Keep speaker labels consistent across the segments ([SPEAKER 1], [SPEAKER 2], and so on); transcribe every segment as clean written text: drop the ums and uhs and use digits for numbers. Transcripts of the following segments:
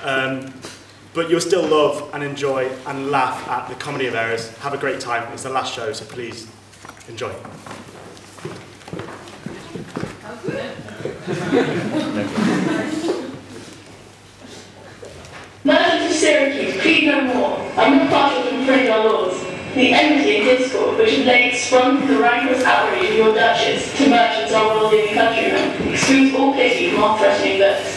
[SPEAKER 1] But you'll still love and enjoy and laugh at the comedy of errors. Have a great time. It's the last show, so please enjoy.
[SPEAKER 2] Merchants of Syracuse, plead no more. I'm not partial to infringe our laws. The enmity and discord which of late sprung from the rancorous outrage of your Duchess to merchants our worldly countrymen excludes all pity from our threatening verse.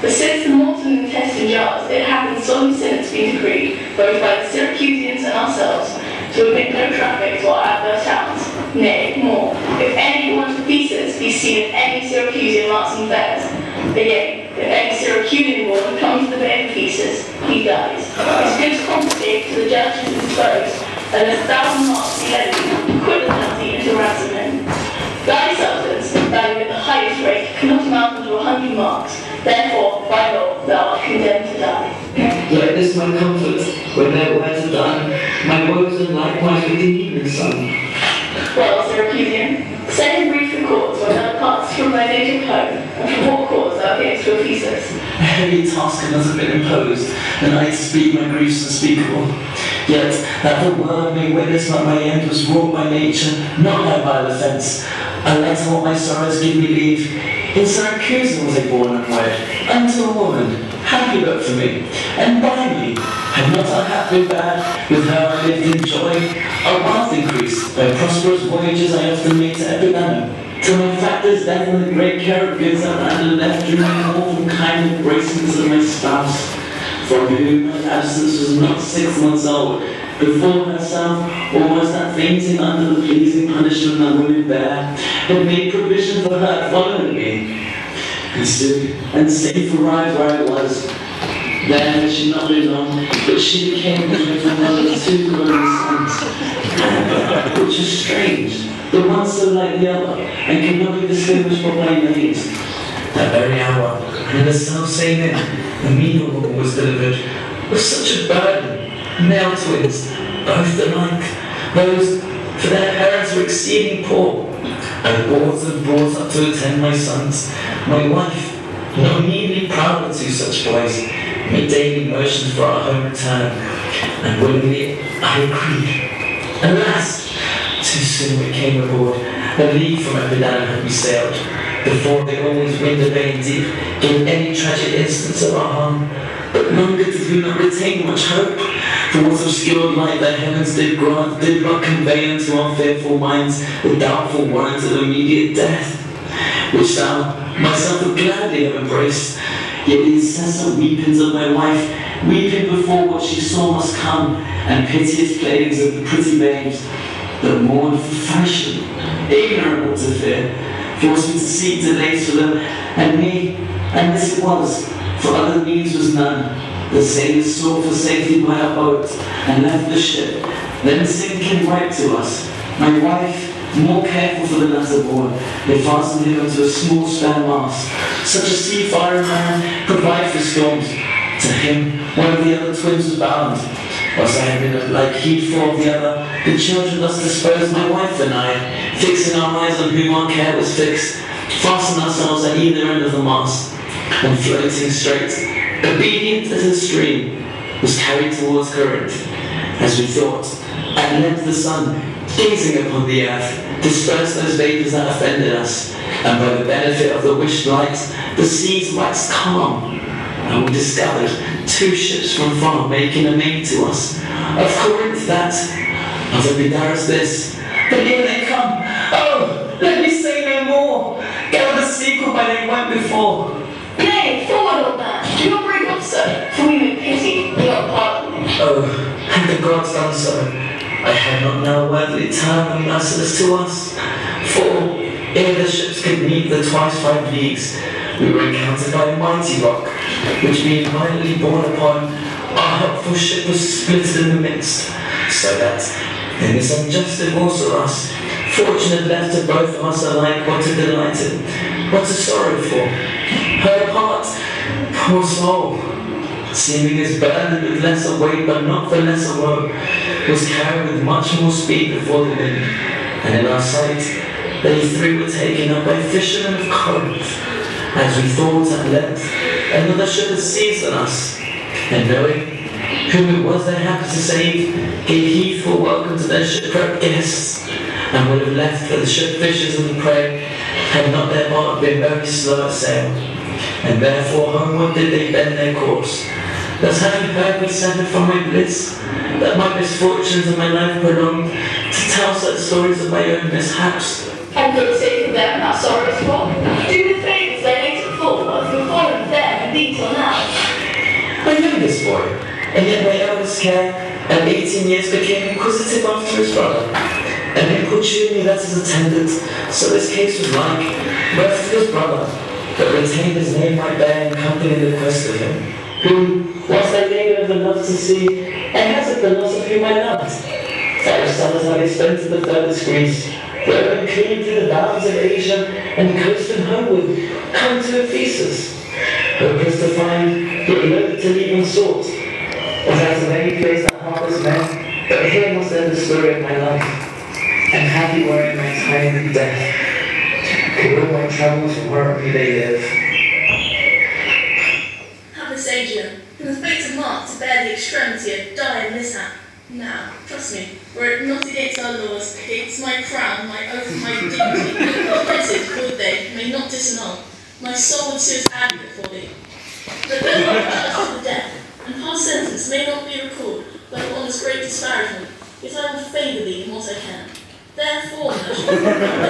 [SPEAKER 2] For since the mortal intestine jars, it hath in solemn sentence been decreed, both by the Syracusians and ourselves, to admit no traffic to our adverse towns. Nay, more, if any want of pieces be seen at any Syracusian marts and fairs, again, if any Syracusian woman comes to the Bay of Pieces, he dies. His goods confiscated to the judges and disposed, and 1,000 marks be levied, quit the penalty into ransom him. Thy substance, valued at the highest rate, cannot amount unto 100 marks. Therefore, by law, thou art condemned to die.
[SPEAKER 3] Let this my comfort, when their words are done, my woes are likewise with the evening sun.
[SPEAKER 2] Well, Syracusian, say in brief the cause when thou partest from thy native home, and from what cause thou camest to Ephesus.
[SPEAKER 3] A heavy task had not been imposed, and I to speak my griefs unspeakable. Yet, that the world may witness that my end was wrought by nature, not by vile offence, I let what my sorrows give me leave. In Syracuse was I born and wed, unto a woman, happy but for me, and by me. Had not our hap been bad, with her I lived in joy, our wealth increased, by prosperous voyages I often made to Epidana. Till my factor's death and the great care of goods I landed left dreaming more from kind embracings of my spouse, from whom my absence was not 6 months old. Before herself, almost that fainting under the pleasing punishment that women bear, had made provision for her following me, and soon and safe arrived where I was. There had she not been long, but she became the little mother of 2 grown sons, which is strange, the one so like the other, and could not be distinguished by names. That very hour, and in the self-same inn, the meaner woman was delivered, with such a burden, male twins, both alike, those, for their parents were exceeding poor. I bought and brought up to attend my sons. My wife, not meanly proud of 2 such boys, made daily motions for our home return, and willingly I agreed. Alas, too soon we came aboard. A league from Epidana had we sailed, before they always wind the bay deep, gave any tragic instance of our harm. But longer did we not retain much hope, for what obscured light the heavens did grant did but convey unto our fearful minds the doubtful warrant of immediate death, which thou myself would gladly have embraced. Yet the incessant weepings of my wife, weeping before what she saw must come, and piteous plagues of the pretty babes, that mourned for fashion, ignorant what to fear, forced me to seek delays for them, and me, and this it was, for other means was none. The sailors sought for safety by a boat, and left the ship, then sinking right to us. My wife, more careful for the latter born, they fastened him into a small spare mast. Such a seafaring man provide for storms. To him, one of the other twins was bound. Whilst I had been of like heedful of the other, the children thus disposed, my wife and I, fixing our eyes on whom our care was fixed, fastened ourselves at either end of the mast, and floating straight, obedient as a stream, was carried towards current. As we thought, at length the sun, gazing upon the earth, dispersed those vapours that offended us, and by the benefit of the wished light, the seas waxed calm, and we discovered 2 ships from far making a main to us. Of Corinth that, of Epidaurus this, but here they come. Oh, let me say no more. Gather the sequel by they went before.
[SPEAKER 2] Nay, forward, old man, do not break off so, for we may pity, we not pardon.
[SPEAKER 3] Oh, had the gods done so, I had not now worthily turned them merciless to us. For, ere the ships could meet the twice 5 leagues, we were encountered by a mighty rock, which being violently borne upon, our helpful ship was split in the midst, so that, in this unjust divorce of us, fortune had left to both of us alike what to delight in, what to sorrow for. Her part, poor soul, seeming as burdened with lesser weight but not for lesser woe, was carried with much more speed before the wind, and in our sight they 3 were taken up by fishermen of Corinth. As we thought at length, another should have seized on us, and knowing whom it was they had to save, gave heedful welcome to their shipwrecked guests, and would have left for the ship fishes and the prey, had not their bark been very slow at sail, and therefore homeward did they bend their course. Thus having heard me centre from my bliss, that my misfortunes and my life prolonged, to tell such stories of my own mishaps.
[SPEAKER 2] And for the sake of them that sorrow is wrong, do the favours they later thought of the following them and these till now.
[SPEAKER 3] My youngest boy, and yet my eldest care, at 18 years became inquisitive after his brother, and importuned me that his attendant, so his case was like, birth to his brother, but retained his name might bear in company in the quest of him, who, whilst I laboured of the love to see, and hazard the loss of whom I loved, fair summers have I spent in the furthest Greece, where I clean through the bounds of Asia, and coasting homeward, come to Ephesus, hopeless to find, yet loath to leave unsought, as out of any place that harbours men, but here must end the story of my life, and happy were in my time of death, could all my travels wherever they live.
[SPEAKER 2] Happy Sagian, who was fate of Mark to bear the extremity of dire mishap. Now, trust me, were it not against our laws, against my crown, my oath, my dignity, printed, would they, may not disannul, my soul would sue as advocate for thee. But though I judged to the death, and past sentence may not be recalled by one's great disparagement, yet I will favour thee in what I can. Therefore, merchant, I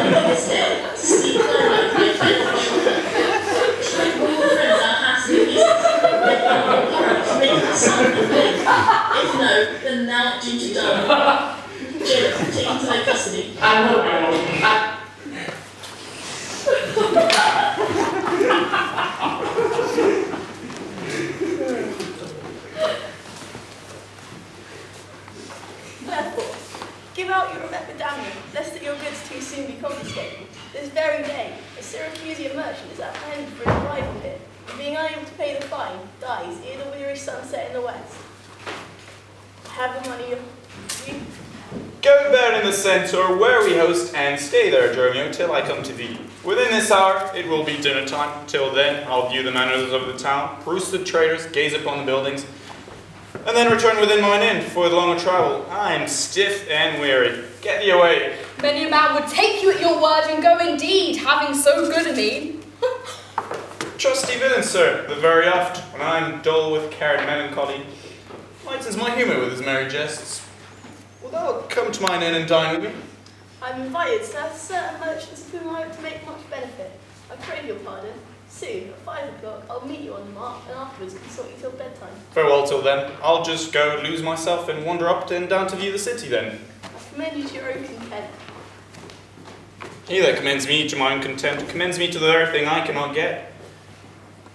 [SPEAKER 2] will this day to seek thy life by a beneficial hand. Strike all the friends thou hast in pieces, let thou courage to make the sun and blade. If no, then thou art doomed to die. Jailor, take into thy custody.
[SPEAKER 3] I will.
[SPEAKER 4] Therefore, give out your epidemic, lest that your goods too soon be confiscated. This very day, a Syracusian merchant is apprehended for his arrival here, and being unable to pay the fine, dies ere the weary sun set in the west. Have the money you...
[SPEAKER 5] Go there in the centre where we host, and stay there, Dromio, till I come to thee. Within this hour it will be dinner time. Till then I'll view the manners of the town, peruse the traders, gaze upon the buildings, and then return within mine inn for the longer travel. I am stiff and weary. Get thee away.
[SPEAKER 6] Many a man would take you at your word and go indeed, having so good a mean.
[SPEAKER 5] Trusty villain, sir, the very oft, when I am dull with care and melancholy, lightens my humour with his merry jests. Wilt thou come to mine inn and dine with me?
[SPEAKER 4] I'm invited to certain merchants of whom I hope to make much benefit. I crave your pardon. Soon, at 5 o'clock, I'll meet you on the mark, and afterwards consult you till bedtime.
[SPEAKER 5] Farewell till then. I'll just go lose myself and wander up and down to view the city then.
[SPEAKER 4] I commend you to your own content.
[SPEAKER 5] He that commends me to my own content commends me to the very thing I cannot get.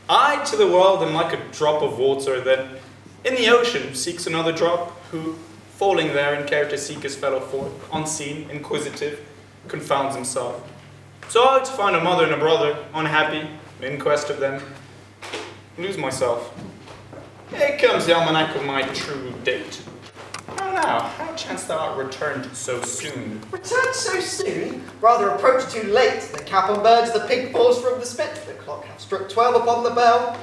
[SPEAKER 5] I to the world am like a drop of water that in the ocean seeks another drop, who, falling there in care to seek his fellow forth, unseen, inquisitive, confounds himself. So I to find a mother and a brother, unhappy, in quest of them, lose myself. Here comes the almanac of my true date. How now, how chance thou art returned so soon?
[SPEAKER 7] Returned so soon? Rather approach too late. The cap on birds, the pig falls from the spit. The clock hath struck 12 upon the bell.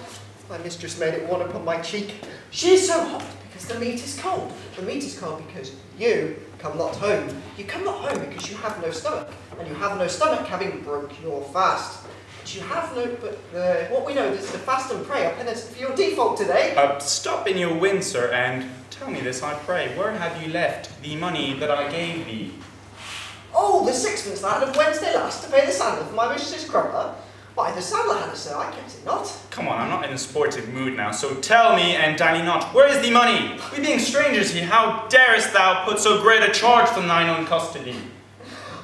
[SPEAKER 7] My mistress made it 1 upon my cheek. She is so hot because the meat is cold. The meat is cold because you come not home. You come not home because you have no stomach. And you have no stomach having broke your fast. But you have no, what we know is the fast and pray are penitent for your default today.
[SPEAKER 5] Stop in your wind, sir, and tell me this, I pray. Where have you left the money that I gave thee?
[SPEAKER 7] Oh, the 6pence that of Wednesday last to pay the sandal for my mistress' crupper. Why, the sandal had it, sir, I kept it not.
[SPEAKER 5] Come on, I'm not in a sportive mood now, so tell me, and dally not, where is the money? We being strangers here, how darest thou put so great a charge from thine own custody?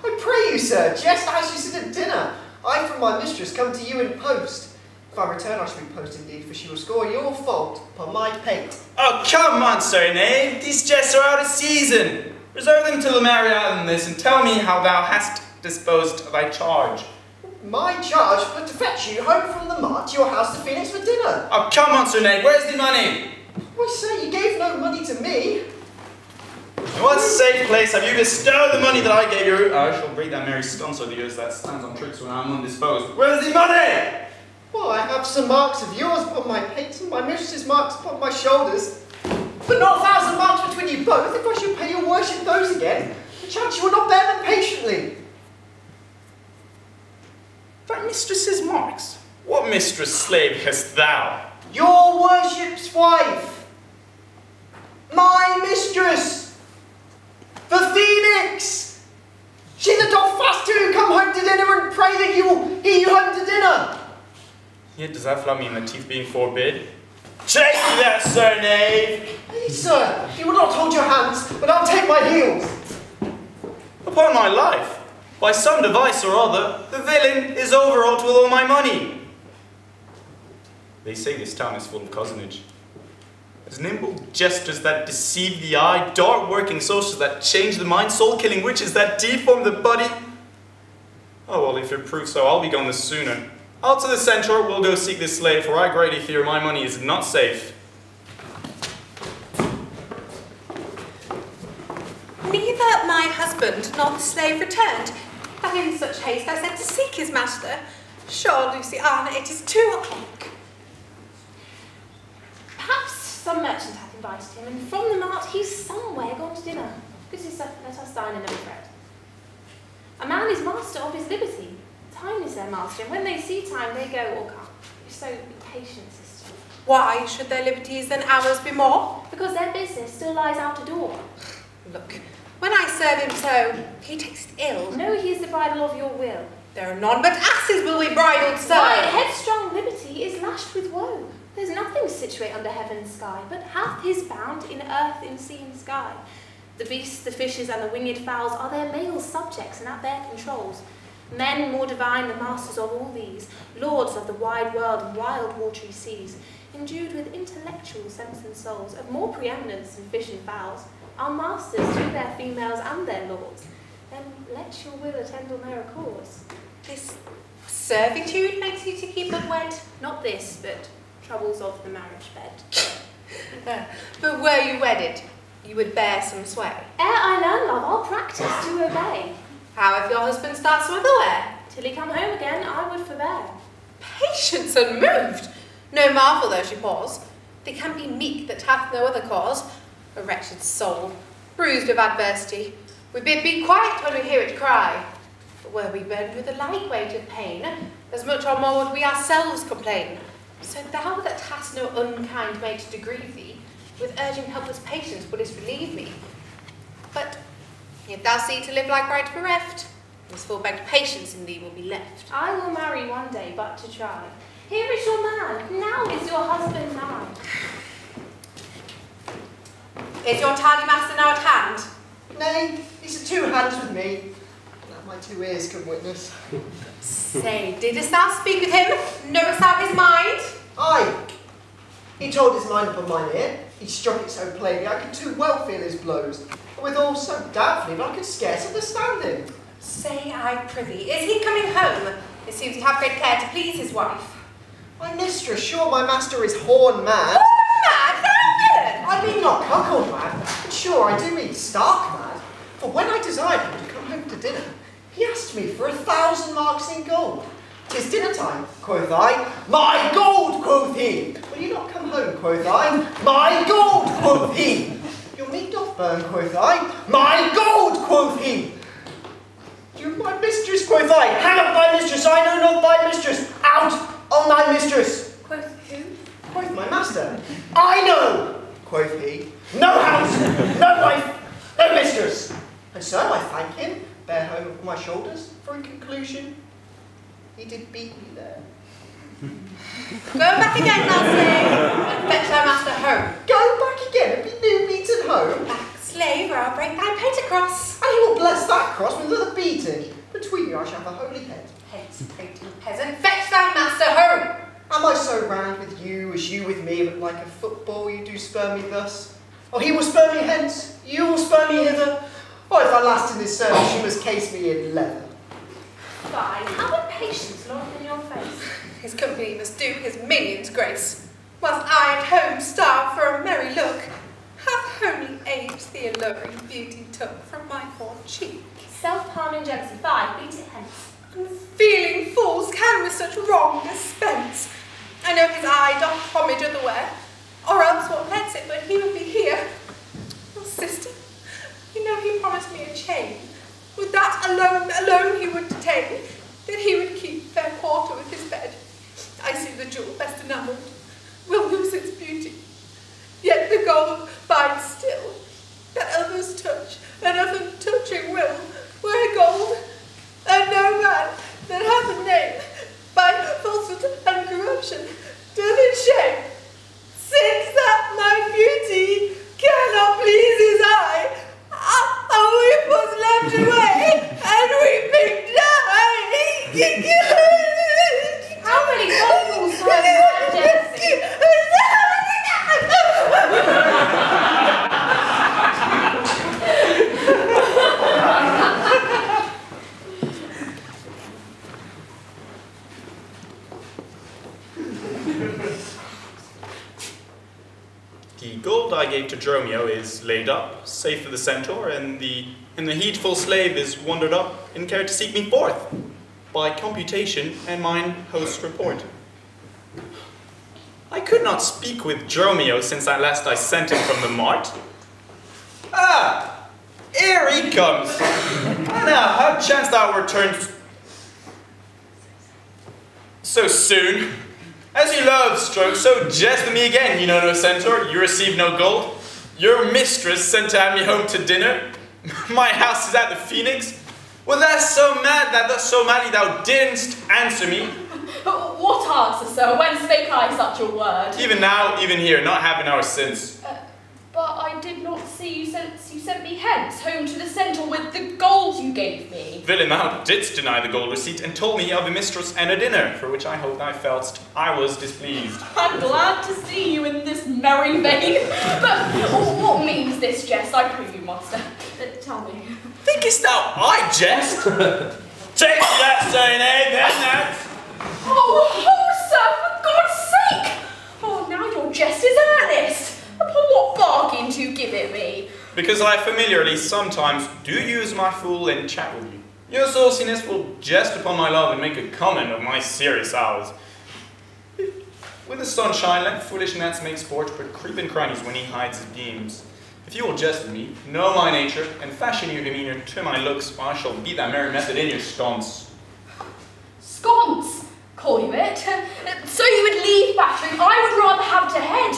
[SPEAKER 7] I pray you, sir, just as you sit at dinner. I from my mistress come to you in post. If I return, I shall be post indeed, for she will score your fault upon my pate.
[SPEAKER 5] Oh, come on, sir, knave, these jests are out of season. Reserve them till the merry hour than this, and tell me how thou hast disposed of thy charge.
[SPEAKER 7] My charge but to fetch you home from the mart to your house to Phoenix for dinner.
[SPEAKER 5] Oh, come on, sir, knave, where's the money?
[SPEAKER 7] Why, sir, you gave no money to me.
[SPEAKER 5] In what safe place have you bestowed the money that I gave you? I shall break that merry sconce of yours that stands on tricks when I'm undisposed. Where's the money?
[SPEAKER 7] Well, I have some marks of yours upon my pate and my mistress's marks upon my shoulders. But not 1,000 marks between you both. If I should pay your worship those again, perchance you will not bear them patiently.
[SPEAKER 5] Thy mistress's marks? What mistress slave hast thou?
[SPEAKER 7] Your worship's wife. My mistress. The Phoenix. She that doth fast till you come home to dinner and pray that you will hear you home to dinner.
[SPEAKER 5] Yet does that flout mean the teeth being forbid? Take that, sir knave!
[SPEAKER 7] Hey, sir, you will not hold your hands, but I'll take my heels.
[SPEAKER 5] Upon my life, by some device or other, the villain is overwrought with all my money. They say this town is full of cozenage. As nimble gestures that deceive the eye, dark-working socials that change the mind, soul-killing witches that deform the body. Oh, well, if it proves so, I'll be gone the sooner. Out to the centaur, we'll go seek this slave, for I greatly fear my money is not safe.
[SPEAKER 8] Neither my husband nor the slave returned, but in such haste I sent to seek his master. Sure, Luciana, it is 2 o'clock.
[SPEAKER 9] Perhaps some merchant hath invited him, and from the mart he's somewhere gone to dinner. Good sister, let us dine and never fret. A man is master of his liberty. Time is their master, and when they see time, they go or come. So be patient, sister.
[SPEAKER 8] Why should their liberties than ours be more?
[SPEAKER 9] Because their business still lies out a door.
[SPEAKER 8] Look, when I serve him so, he takes it ill.
[SPEAKER 9] No, he is the bridle of your will.
[SPEAKER 8] There are none but asses will be bridled so.
[SPEAKER 9] Why, headstrong liberty is lashed with woe. There's nothing situate under heaven's sky, but hath his bound in earth, in sea and sky. The beasts, the fishes, and the winged fowls are their male subjects and at their controls. Men more divine, the masters of all these, lords of the wide world and wild watery seas, endued with intellectual sense and souls, of more preeminence than fish and fowls, are masters to their females and their lords. Then let your will attend on their accords.
[SPEAKER 8] This servitude makes you to keep unwed?
[SPEAKER 9] Not this, but troubles of the marriage bed.
[SPEAKER 8] But were you wedded, you would bear some sway.
[SPEAKER 9] Ere I learn love, I'll practice to obey.
[SPEAKER 8] How if your husband starts some otherwhere?
[SPEAKER 9] Till he come home again, I would forbear.
[SPEAKER 8] Patience unmoved! No marvel though she pause. They can be meek that hath no other cause. A wretched soul, bruised with adversity, we bid be quiet when we hear it cry. But were we burdened with a like weight of pain, as much or more would we ourselves complain. So thou that hast no unkind mate to grieve thee, with urging helpless patience wouldst relieve me. But if thou see to live like right bereft, this full begged patience in thee will be left.
[SPEAKER 9] I will marry one day, but to try. Here is your man, now is your husband nigh.
[SPEAKER 8] Is your tardy master now at hand?
[SPEAKER 7] Nay, he's at 2 hands with me. That my 2 ears can witness.
[SPEAKER 8] Say, didst thou speak with him? Knowest thou his mind?
[SPEAKER 7] Aye. He told his mind upon mine ear. He struck it so plainly I could too well feel his blows. And withal so doubtfully that I could scarce understand him.
[SPEAKER 8] Say, I prithee, is he coming home? It seems he hath great care to please his wife.
[SPEAKER 7] My mistress, sure my master is horn mad.
[SPEAKER 8] Horn mad, thou villain!
[SPEAKER 7] I mean not cuckold mad, but sure I do mean stark mad. For when I desired him to come home to dinner, he asked me for 1,000 marks in gold. 'Tis dinner time, quoth I. My gold, quoth he. Will you not come home, quoth I. My gold, quoth he. Your meat doth burn, quoth I. My gold, quoth he. You my mistress, quoth I. Hang up thy mistress, I know not thy mistress. Out on thy mistress.
[SPEAKER 9] Quoth who?
[SPEAKER 7] Quoth my master. I know, quoth he. No house, no wife, no mistress. And so I thank him, bear home upon my shoulders, for in conclusion, he did beat me there.
[SPEAKER 8] Go back again, thou slave, and fetch thy master home.
[SPEAKER 7] Go back again and be new beaten home.
[SPEAKER 8] Back, slave, or I'll break thy pate across.
[SPEAKER 7] And he will bless that cross with another beating. Between you I shall have a holy head.
[SPEAKER 8] Hence, prating peasant, fetch thy master home.
[SPEAKER 7] Am I so round with you as you with me, but like a football you do spur me thus? Or he will spur me hence, you will spur me hither. Or if I last in this service, you must case me in leather.
[SPEAKER 9] Fie, how would patience look in your face?
[SPEAKER 8] His company must do his minions grace, whilst I at home starve for a merry look. Hath homely age the alluring beauty took from my poor cheek.
[SPEAKER 9] Self-harming jealousy, fie, beat it hence.
[SPEAKER 8] and feeling fools can with such wrong dispense. I know his eye doth homage otherwhere, or else what lets it but he will be here. Oh, sister, you know he promised me a chain. With that alone he would detain, that he would keep fair quarter with his bed. I see the jewel best enamelled will lose its beauty, yet the gold bides still, that others touch, and other touching will, where gold, and no man that hath a name, by falsehood and corruption, doth it shame, since that my beauty cannot please his eye, a weep was left away, and weeping die.
[SPEAKER 9] How many vocals have you had, Jessie?
[SPEAKER 5] The gold I gave to Dromio is laid up, safe for the centaur, and the heedful slave is wandered up in care to seek me forth, by computation and mine host's report. I could not speak with Dromio since at last I sent him from the mart. Ah, here he comes. Now, how chance thou returned so soon? As you love stroke, so jest with me again, you know no centaur, you receive no gold. Your mistress sent to have me home to dinner. My house is at the Phoenix. Well, that's so mad that thus so madly thou didn't answer me.
[SPEAKER 6] What answer, sir? When spake I such a word?
[SPEAKER 5] Even now, even here, not half an hour since.
[SPEAKER 6] But I did not see you since you sent me hence, home to the centaur with the gold you gave me.
[SPEAKER 5] Villain, thou didst deny the gold receipt, and told me of a mistress and a dinner, for which I hope thou felt'st I was displeased.
[SPEAKER 6] I'm glad to see you in this merry vein. But what means this jest, I pray you, master? Tell me.
[SPEAKER 5] Thinkest thou I jest? Take that, saying, eh, then that.
[SPEAKER 6] Oh, sir, for God's sake! Oh, now your jest is earnest. Upon what bargain do you give it me?
[SPEAKER 5] Because I familiarly sometimes do use my fool and chat with you. Your sauciness will jest upon my love and make a comment of my serious hours. With the sunshine, let foolish gnats make sport, but creep in crannies when he hides his beams. If you will jest with me, know my nature, and fashion your demeanour to my looks, I shall beat that merry method in your sconce.
[SPEAKER 6] Sconce, call you it? So you would leave battering, I would rather have to head.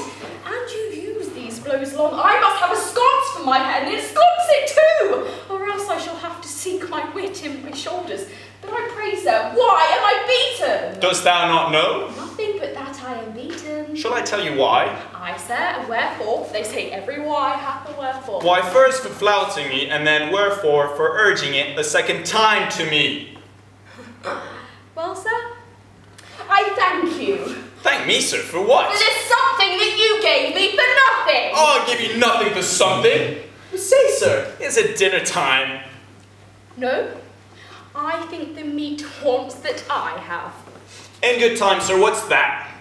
[SPEAKER 6] And you use these blows long, I must have a sconce for my head, and ensconce it too, or else I shall have to sink my wit in my shoulders. But I pray, sir, why am I beaten?
[SPEAKER 5] Dost thou not know?
[SPEAKER 6] Nothing but that I am beaten.
[SPEAKER 5] Shall I tell you why?
[SPEAKER 6] Aye, sir, and wherefore? They say every why hath a wherefore.
[SPEAKER 5] Why, first for flouting me, and then wherefore for urging it the second time to me.
[SPEAKER 6] Well, sir, I thank you.
[SPEAKER 5] Thank me, sir, for what?
[SPEAKER 6] For this something that you gave me for nothing.
[SPEAKER 5] Oh, I'll give you nothing for something. Say, sir, is it dinner time?
[SPEAKER 6] No, I think the meat wants that I have.
[SPEAKER 5] In good time, sir, what's that?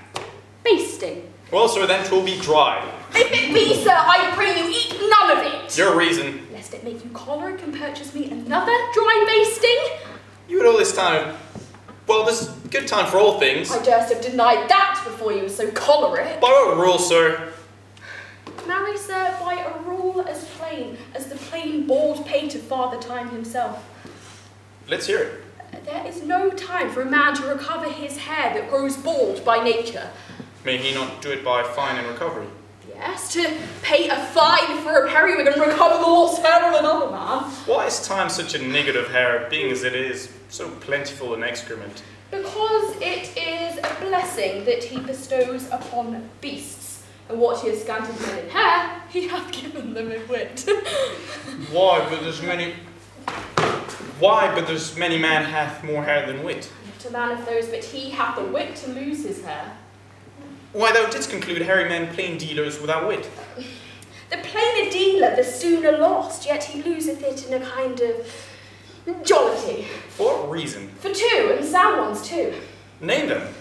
[SPEAKER 6] Basting.
[SPEAKER 5] Well, sir, then 'twill be dry.
[SPEAKER 6] If it be, sir, I pray you eat none of it.
[SPEAKER 5] Your reason.
[SPEAKER 6] Lest it make you choleric and purchase me another dry basting.
[SPEAKER 5] You had all this time. Well, this good time for all things.
[SPEAKER 6] I durst have denied that before you were so choleric.
[SPEAKER 5] By what rule, sir?
[SPEAKER 6] Marry, sir, by a rule as plain as the plain bald pate of Father Time himself.
[SPEAKER 5] Let's hear it.
[SPEAKER 6] There is no time for a man to recover his hair that grows bald by nature.
[SPEAKER 5] May he not do it by fine and recovery?
[SPEAKER 6] Yes, to pay a fine for a periwig and recover the lost hair of another man.
[SPEAKER 5] Why is time such a niggard of hair, being as it is, so plentiful in excrement?
[SPEAKER 6] Because it is a blessing that he bestows upon beasts, and what he has scanted men in hair, he hath given them in wit.
[SPEAKER 5] Why, but there's many man hath more hair than wit.
[SPEAKER 6] Not a man of those, but he hath the wit to lose his hair.
[SPEAKER 5] Why, thou didst conclude hairy men plain dealers without wit.
[SPEAKER 6] The plainer dealer, the sooner lost, yet he loseth it in a kind of jollity.
[SPEAKER 5] For what reason?
[SPEAKER 6] For two, and sound ones too.
[SPEAKER 5] Name them.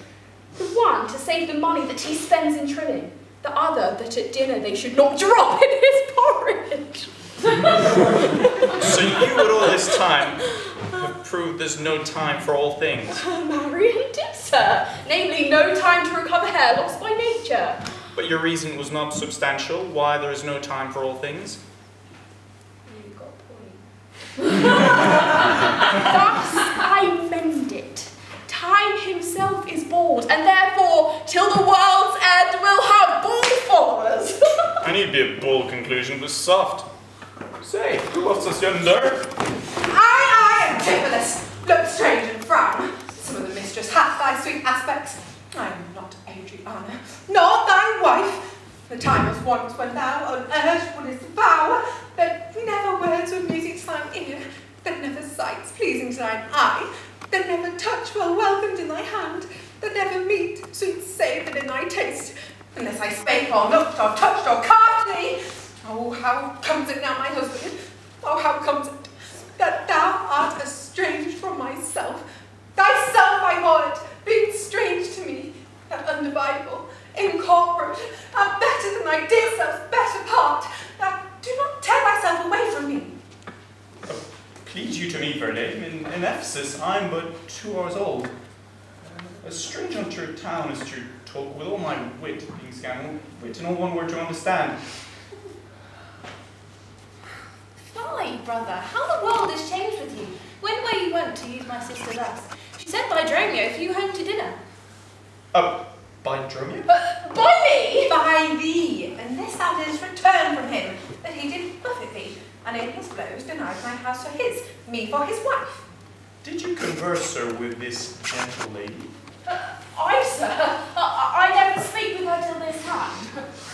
[SPEAKER 6] The one, to save the money that he spends in trimming. The other, that at dinner they should not drop in his porridge.
[SPEAKER 5] So you would all this time have prove there's no time for all things.
[SPEAKER 6] Marian did, sir. Namely, no time to recover hair lost by nature.
[SPEAKER 5] But your reason was not substantial, why there is no time for all things.
[SPEAKER 6] You got a point. Thus I mend it. Time himself is bald, and therefore, till the world's end, will have bald followers.
[SPEAKER 5] I need to be a bold conclusion, but soft. Say, what's this yonder?
[SPEAKER 8] I am Tiphilus. Look strange and frown. Some of the mistress hath thy sweet aspects. I am not Adriana, nor thy wife. The time was once when thou on earth wouldest vow that never words of music to thine ear, that never sights pleasing to thine eye, that never touch well welcomed in thy hand, that never meat sweet savoured in thy taste, unless I spake or looked or touched or carved thee. Oh, how comes it now, my husband? Oh, how comes it that thou art estranged from myself? Thyself, my word, being strange to me, that undividable, incorporate, and better than thy dear self's better part, that do not tear thyself away from me.
[SPEAKER 5] Plead you to me, fair dame. In Ephesus, I'm but 2 hours old. A stranger unto your town is to talk with all my wit, being scandal, wit and all one word to understand.
[SPEAKER 9] Fie, brother, how the world is changed with you. When were you wont to use my sister thus? She sent by Dromio for you home to dinner.
[SPEAKER 5] By Dromio?
[SPEAKER 8] By me? By thee, unless thou didst return from him, that he did buffet thee, and in his blows denied my house for his, me for his wife.
[SPEAKER 5] Did you converse, sir, with this gentle lady?
[SPEAKER 6] I, sir, I never speak with her till this time.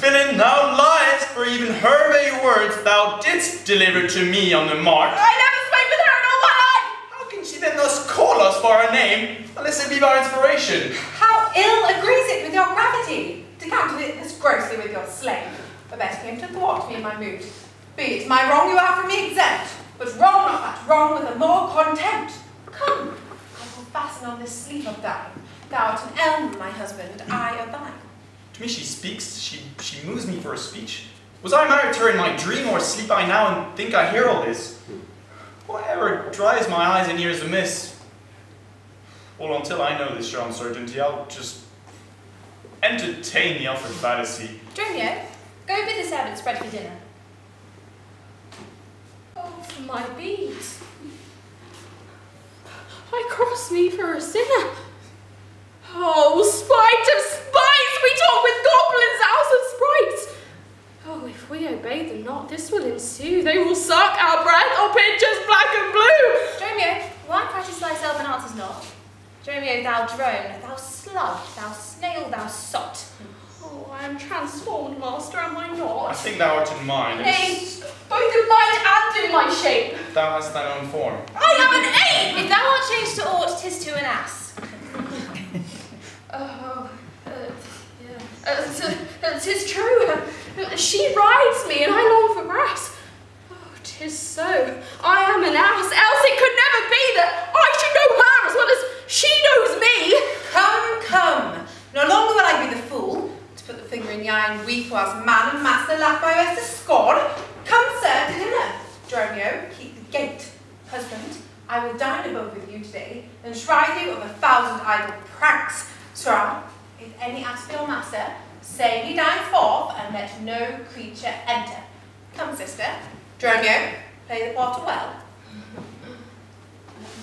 [SPEAKER 5] Villain, thou liest, for even her very words thou didst deliver to me on the mark.
[SPEAKER 6] I never spoke with her in all my life!
[SPEAKER 5] How can she then thus call us by our name, unless it be by inspiration?
[SPEAKER 8] How ill agrees it with your gravity, to counterfeit this grossly with your slave. But better came to thwart me in my mood. Be it my wrong you are from me exempt, but wrong not that wrong with a more contempt. Come, I will fasten on this sleeve of thine. Thou art an elm, my husband, I a vine.
[SPEAKER 5] To me she speaks, she moves me for a speech. Was I married to her in my dream, or sleep I now and think I hear all this? Whatever dries my eyes and ears amiss? Well, until I know this your uncertainty, I'll just entertain the offered fallacy.
[SPEAKER 9] Dromio, go bid the servant spread for dinner.
[SPEAKER 6] Oh, for my beads. I cross me for a sinner. Oh, spite of spites, we talk with goblins, owls, and sprites. Oh, if we obey them not, this will ensue. They will suck our breath or pinch us black and blue.
[SPEAKER 9] Dromio, why practice thyself and answers not? Dromio, thou drone, thou slug, thou snail, thou sot.
[SPEAKER 6] Oh, I am transformed, master, am I not?
[SPEAKER 5] I think thou art in mine.
[SPEAKER 6] Nay, both in mind and in my shape.
[SPEAKER 5] Thou hast thine own form.
[SPEAKER 6] I am an ape!
[SPEAKER 9] If thou art changed to aught, 'tis to an ass.
[SPEAKER 6] Oh, yeah. 'Tis true. She rides me, and I long for grass. Oh, 'tis so. I am an ass, else it could never be that I should know her as well as she knows me.
[SPEAKER 8] Come, come. No longer will I be the fool, to put the finger in the eye and weep whilst man and master laugh my rest to scorn. Come, sir, to dinner. Dromio, keep the gate. Husband, I will dine above with you today, and shrive you of 1,000 idle pranks. Sir, if any ask your master, say he dines forth, and let no creature enter. Come, sister. Dromio, play the porter well.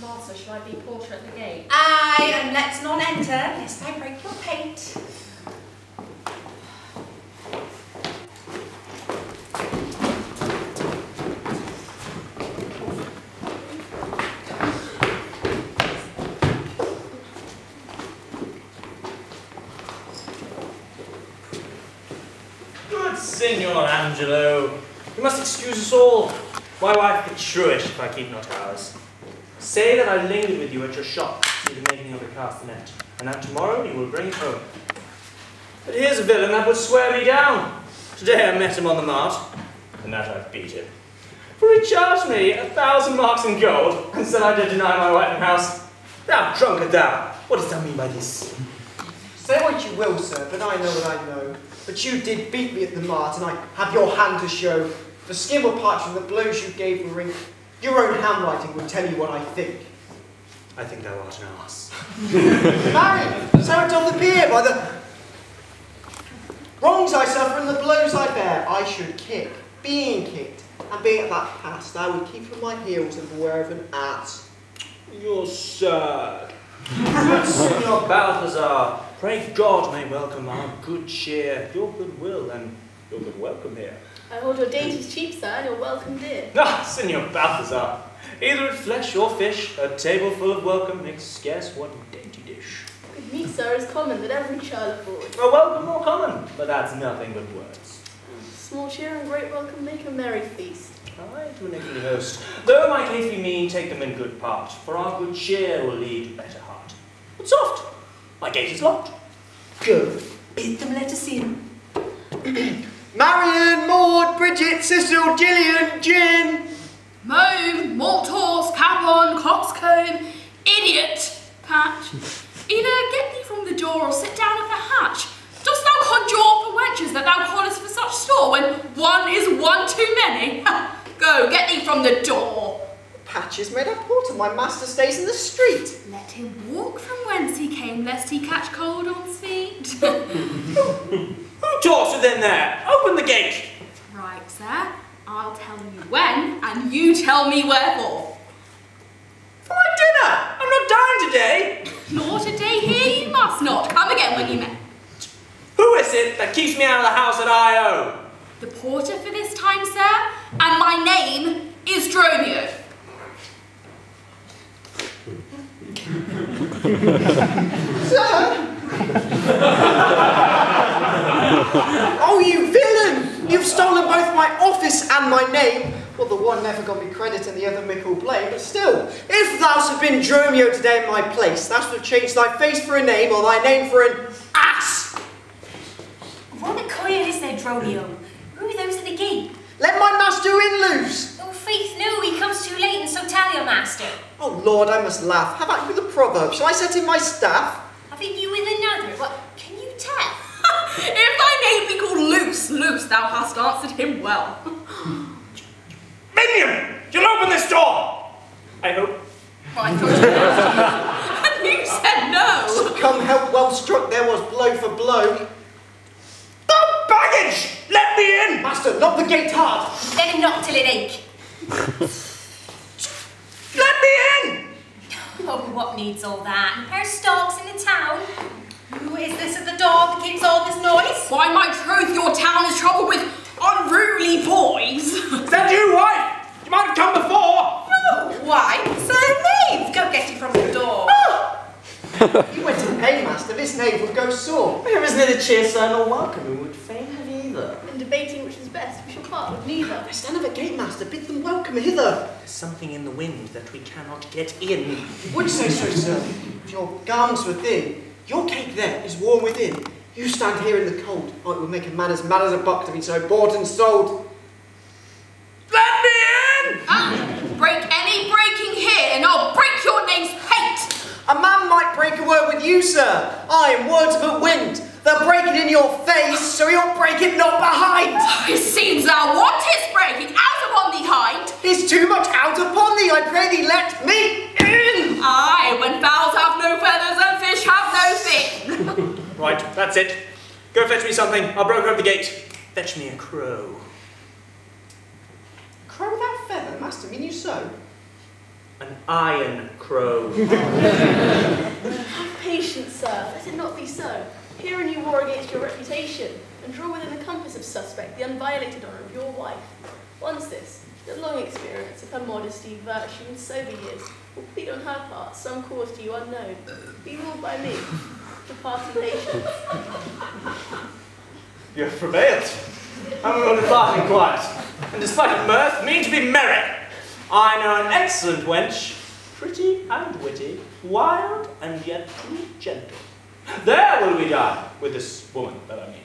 [SPEAKER 6] Master, shall I be porter at the gate?
[SPEAKER 8] Aye, and let none enter, lest I break your pate.
[SPEAKER 10] Good Signor Angelo, you must excuse us all. My wife be truish if I keep not ours. Say that I lingered with you at your shop to see the making of the castanet, and that tomorrow you will bring it home. But here's a villain that would swear me down. Today I met him on the mart, and that I beat him. For he charged me 1,000 marks in gold, and said I did deny my wife and house. Thou drunkard thou, what dost thou mean by this?
[SPEAKER 7] Say what you will, sir, but I know what I know. But you did beat me at the mart, and I have your hand to show. The skin will part from the blows you gave were ink. Your own handwriting will tell you what I think.
[SPEAKER 10] I think thou art an ass.
[SPEAKER 7] Marry, so it doth appear by the wrongs I suffer and the blows I bear, I should kick, being kicked, and being at that pass, thou would keep from my heels and beware of an ass.
[SPEAKER 10] You're sad. Signor Balthazar, pray God may welcome our good cheer, your goodwill, and your good welcome here.
[SPEAKER 4] I hold your dainties cheap, sir, and your welcome dear.
[SPEAKER 10] Ah, Signor Balthazar, either in flesh or fish, a table full of welcome makes scarce one dainty dish.
[SPEAKER 4] Good meat, sir, is common that every child affords.
[SPEAKER 10] A welcome more common, but that's nothing but words.
[SPEAKER 4] Small cheer and great welcome make a merry feast.
[SPEAKER 10] Aye, to a neighbourly host. Though my case be mean, take them in good part, for our good cheer will lead to better heart. But soft, my gate is locked.
[SPEAKER 7] Go.
[SPEAKER 11] Bid them let us in.
[SPEAKER 7] Marion, Maud, Bridget, Cecil, Gillian, Gin.
[SPEAKER 6] Mome, Maltose, Capon, Coxcomb, Idiot, Patch. Either get thee from the door or sit down at the hatch. Dost thou conjure for wenches that thou callest for such store when one is one too many? Go, get thee from the door.
[SPEAKER 7] Patch is made a porter, my master stays in the street.
[SPEAKER 6] Let him walk from whence he came, lest he catch cold on his feet.
[SPEAKER 10] Who talks within there? Open the gate.
[SPEAKER 6] Right, sir. I'll tell you when, and you tell me wherefore.
[SPEAKER 10] For my dinner! I'm not dying today.
[SPEAKER 6] Nor today here you must not. Come again when you may.
[SPEAKER 10] Who is it that keeps me out of the house at I.O.?
[SPEAKER 6] The porter for this time, sir, and my name is Dromio.
[SPEAKER 7] Sir? Oh, you villain! You've stolen both my office and my name. Well, the one never got me credit and the other mickle blame, but still, if thou had been Dromio today in my place, thou should have changed thy face for a name or thy name for an ass.
[SPEAKER 11] What the coil is there, Dromio? Who are those at the gate?
[SPEAKER 7] Let my master in loose.
[SPEAKER 11] Oh, faith, no, he comes too late, and so tell your master.
[SPEAKER 7] Oh, Lord, I must laugh. Have I with a proverb? Shall I set in my staff?
[SPEAKER 11] Have you with another? What can you tell?
[SPEAKER 6] If thy name be called Loose, Loose, thou hast answered him well.
[SPEAKER 10] Minion! You'll open this door! I hope.
[SPEAKER 6] I thought you and you said no.
[SPEAKER 7] Come help well struck, there was blow for blow.
[SPEAKER 10] The baggage! Let me in!
[SPEAKER 7] Master, knock the gate hard.
[SPEAKER 11] Let him knock till it ache.
[SPEAKER 10] Let me in!
[SPEAKER 11] Oh, what needs all that? A pair of stalks in the town? Who is this at the door that keeps all this noise?
[SPEAKER 6] By my troth, your town is troubled with unruly boys.
[SPEAKER 10] Is that you, wife? You might have come before.
[SPEAKER 11] No, why? Sir Knave, go get it from the door.
[SPEAKER 7] You went in pain, master. This knave would go sore.
[SPEAKER 3] There is neither cheer, sir, nor welcome, and would fain have either.
[SPEAKER 4] In debating which is best, we shall part with neither.
[SPEAKER 7] I stand at the gate, master. Bid them welcome hither.
[SPEAKER 10] There's something in the wind that we cannot get in.
[SPEAKER 7] You would say so, sir, if your garments were thin. Your cake there is warm within. You stand here in the cold. Oh, it would make a man as mad as a buck to be so bought and sold.
[SPEAKER 10] Let me in!
[SPEAKER 6] Break any breaking here, and I'll break your name's pate.
[SPEAKER 7] A man might break a word with you, sir. I am words of a wind. They'll break it in your face, so you'll break it not behind.
[SPEAKER 6] It seems thou wantest breaking out upon thee hind.
[SPEAKER 7] It's too much out upon thee. I pray thee, let me in.
[SPEAKER 6] Aye, when fowls have no feathers and fish have no fin.
[SPEAKER 10] Right, that's it. Go fetch me something. I'll broker up the gate. Fetch me a crow.
[SPEAKER 7] Crow without feather, master, mean you so?
[SPEAKER 10] An iron crow.
[SPEAKER 4] Have patience, sir. Let it not be so. Here and you war against your reputation, and draw within the compass of suspect the unviolated honour of your wife. Once this, the long experience of her modesty, virtue, and sober years will plead on her part some cause to you unknown. Be ruled by me. Depart in patience.
[SPEAKER 10] You have prevailed. I'm going to depart in quiet, and despite of mirth, mean to be merry. I know an excellent wench, pretty and witty, wild and yet too gentle. There will we dine with this woman that I mean.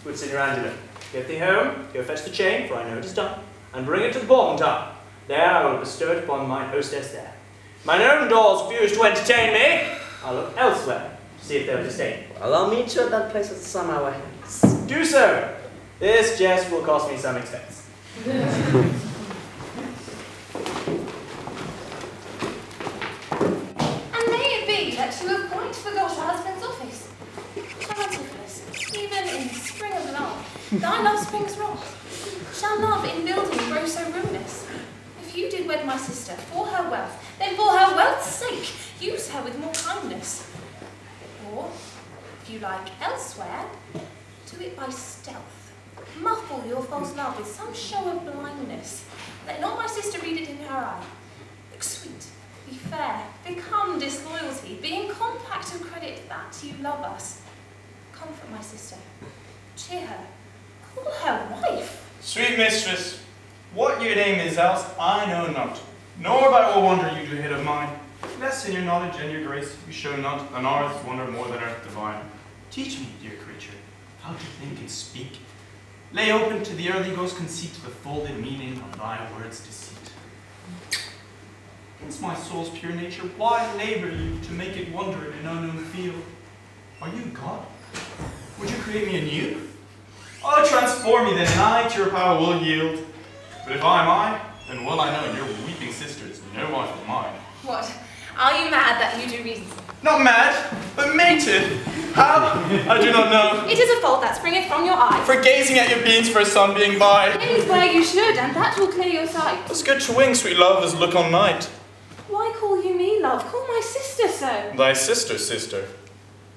[SPEAKER 10] Good Signor Angelo, get thee home, go fetch the chain, for I know it is done, and bring it to the Porpentine. There I will bestow it upon mine hostess there. Mine own doors refuse to entertain me. I'll look elsewhere to see if they'll disdain.
[SPEAKER 3] Well, I'll meet you at that place at some hour hence.
[SPEAKER 10] Do so. This jest will cost me some expense.
[SPEAKER 9] forgot her husband's office. Charity-less, even in spring of love, thy love springs wrath. Shall love in building grow so ruinous? If you did wed my sister for her wealth, then for her wealth's sake, use her with more kindness. Or, if you like elsewhere, do it by stealth. Muffle your false love with some show of blindness. Let not my sister read it in her eye. Look sweet, be fair, become disloyalty, be in compact and credit that you love us. Comfort my sister, cheer her, call her wife.
[SPEAKER 5] Sweet mistress, what your name is else I know not, nor by what wonder you do hit of mine. Less in your knowledge and your grace you show not, than ours wonder more than earth divine. Teach me, dear creature, how to think and speak. Lay open to the early ghost conceit the folded meaning of thy words deceit. Against my soul's pure nature, why labor you to make it wander in an unknown field? Are you God? Would you create me anew? Oh, transform me then, and I to your power will yield. But if I am I, then well I know your weeping sister is no wife of mine.
[SPEAKER 9] What? Are you mad that you do reason?
[SPEAKER 5] Not mad, but mated. How? I do not know.
[SPEAKER 9] It is a fault that springeth from your eye.
[SPEAKER 5] For gazing at your beams for a sun being by.
[SPEAKER 9] It is where you should, and that will clear your sight.
[SPEAKER 5] As good to wing, sweet love, as look on night.
[SPEAKER 9] Why call you me, love? Call my sister so.
[SPEAKER 5] Thy sister, sister.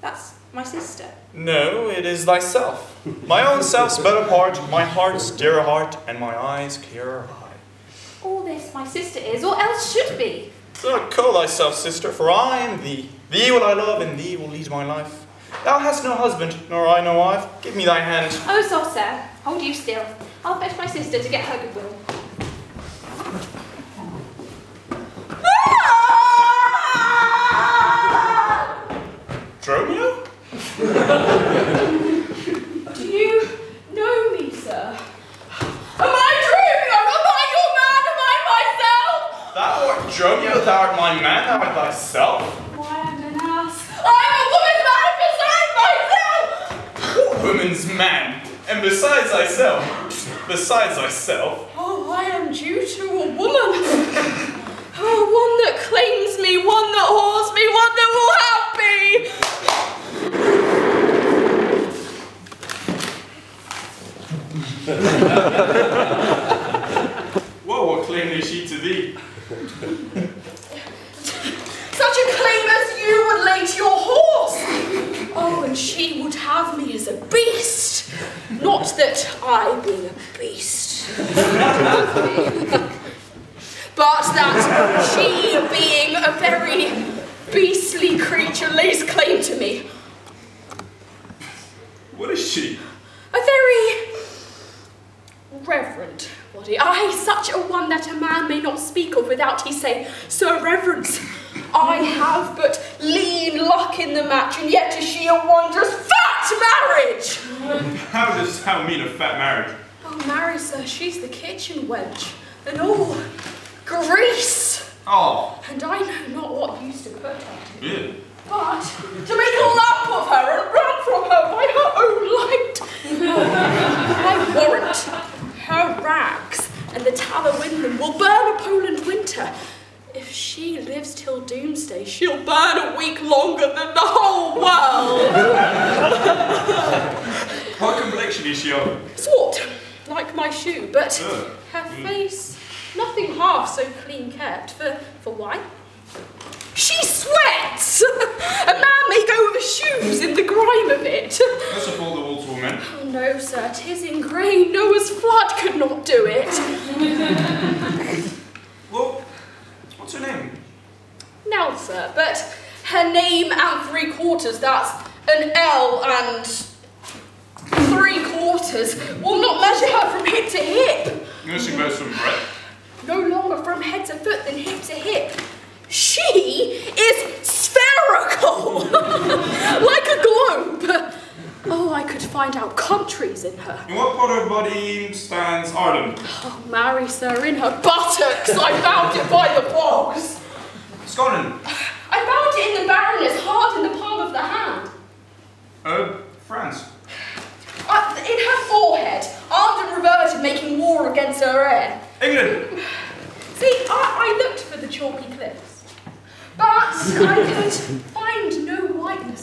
[SPEAKER 9] That's my sister.
[SPEAKER 5] No, it is thyself. My own self's better part, my heart's dearer heart, and my eyes clearer eye.
[SPEAKER 9] All this my sister is, or else should be.
[SPEAKER 5] Do not call thyself sister, for I am thee. Thee will I love, and thee will lead my life. Thou hast no husband, nor I no wife. Give me thy hand.
[SPEAKER 9] Oh, soft sir, hold you still. I'll fetch my sister to get her goodwill.
[SPEAKER 5] Dromio?
[SPEAKER 6] Do you know me, sir? Am I Dromio? Am I your man? Am I myself?
[SPEAKER 5] Thou art Dromio, thou art my man, thou art thyself.
[SPEAKER 6] Why am an ass? I'm a woman's man besides myself!
[SPEAKER 5] What woman's man? And besides thyself? Besides thyself?
[SPEAKER 6] Oh, I am due to a woman. Oh, one that claims me, one that whores me, one that will have me.
[SPEAKER 5] Whoa, what claim is she to thee?
[SPEAKER 6] Such a claim as you would lay to your horse. Oh, and she would have me as a beast. Not that I being a beast. But that she, being a very beastly creature, lays claim to me.
[SPEAKER 5] What is she?
[SPEAKER 6] A very reverend body. Aye, such a one that a man may not speak of without he say, Sir Reverence, I have but lean luck in the match, and yet is she a wondrous fat marriage!
[SPEAKER 5] How dost thou mean a fat marriage?
[SPEAKER 6] Oh, marry, sir, she's the kitchen wench, and all grease.
[SPEAKER 5] Oh.
[SPEAKER 6] And I know not what used to put her to.
[SPEAKER 5] Yeah.
[SPEAKER 6] But to make a lamp of her and run from her by her own light. I warrant her rags and the tallow in them will burn a Poland winter. If she lives till doomsday, she'll burn a week longer than the whole world.
[SPEAKER 5] What complexion is she of?
[SPEAKER 6] Swart, like my shoe, but her face, nothing half so clean kept. For why? She sweats! A man may go with shoes in the grime of it.
[SPEAKER 5] That's a fault of all woman.
[SPEAKER 6] Oh no, sir, 'tis ingrained. Noah's flood could not do it.
[SPEAKER 5] Well, what's her name?
[SPEAKER 6] Nell, sir, but her name and 3/4, that's an L and 3/4, will not measure her from hip to hip.
[SPEAKER 5] She goes from breadth.
[SPEAKER 6] No longer from head to foot than hip to hip. She is spherical, like a globe. Oh, I could find out countries in her.
[SPEAKER 5] In what part of her body stands Ireland?
[SPEAKER 6] Oh, marry, sir, in her buttocks. I found it by the bogs.
[SPEAKER 5] Scotland.
[SPEAKER 6] I found it in the barrenness, hard in the palm of the hand.
[SPEAKER 5] France.
[SPEAKER 6] In her forehead, armed and reverted, making war against her heir.
[SPEAKER 5] England.
[SPEAKER 6] See, I looked for the chalky cliffs, but I could find no whiteness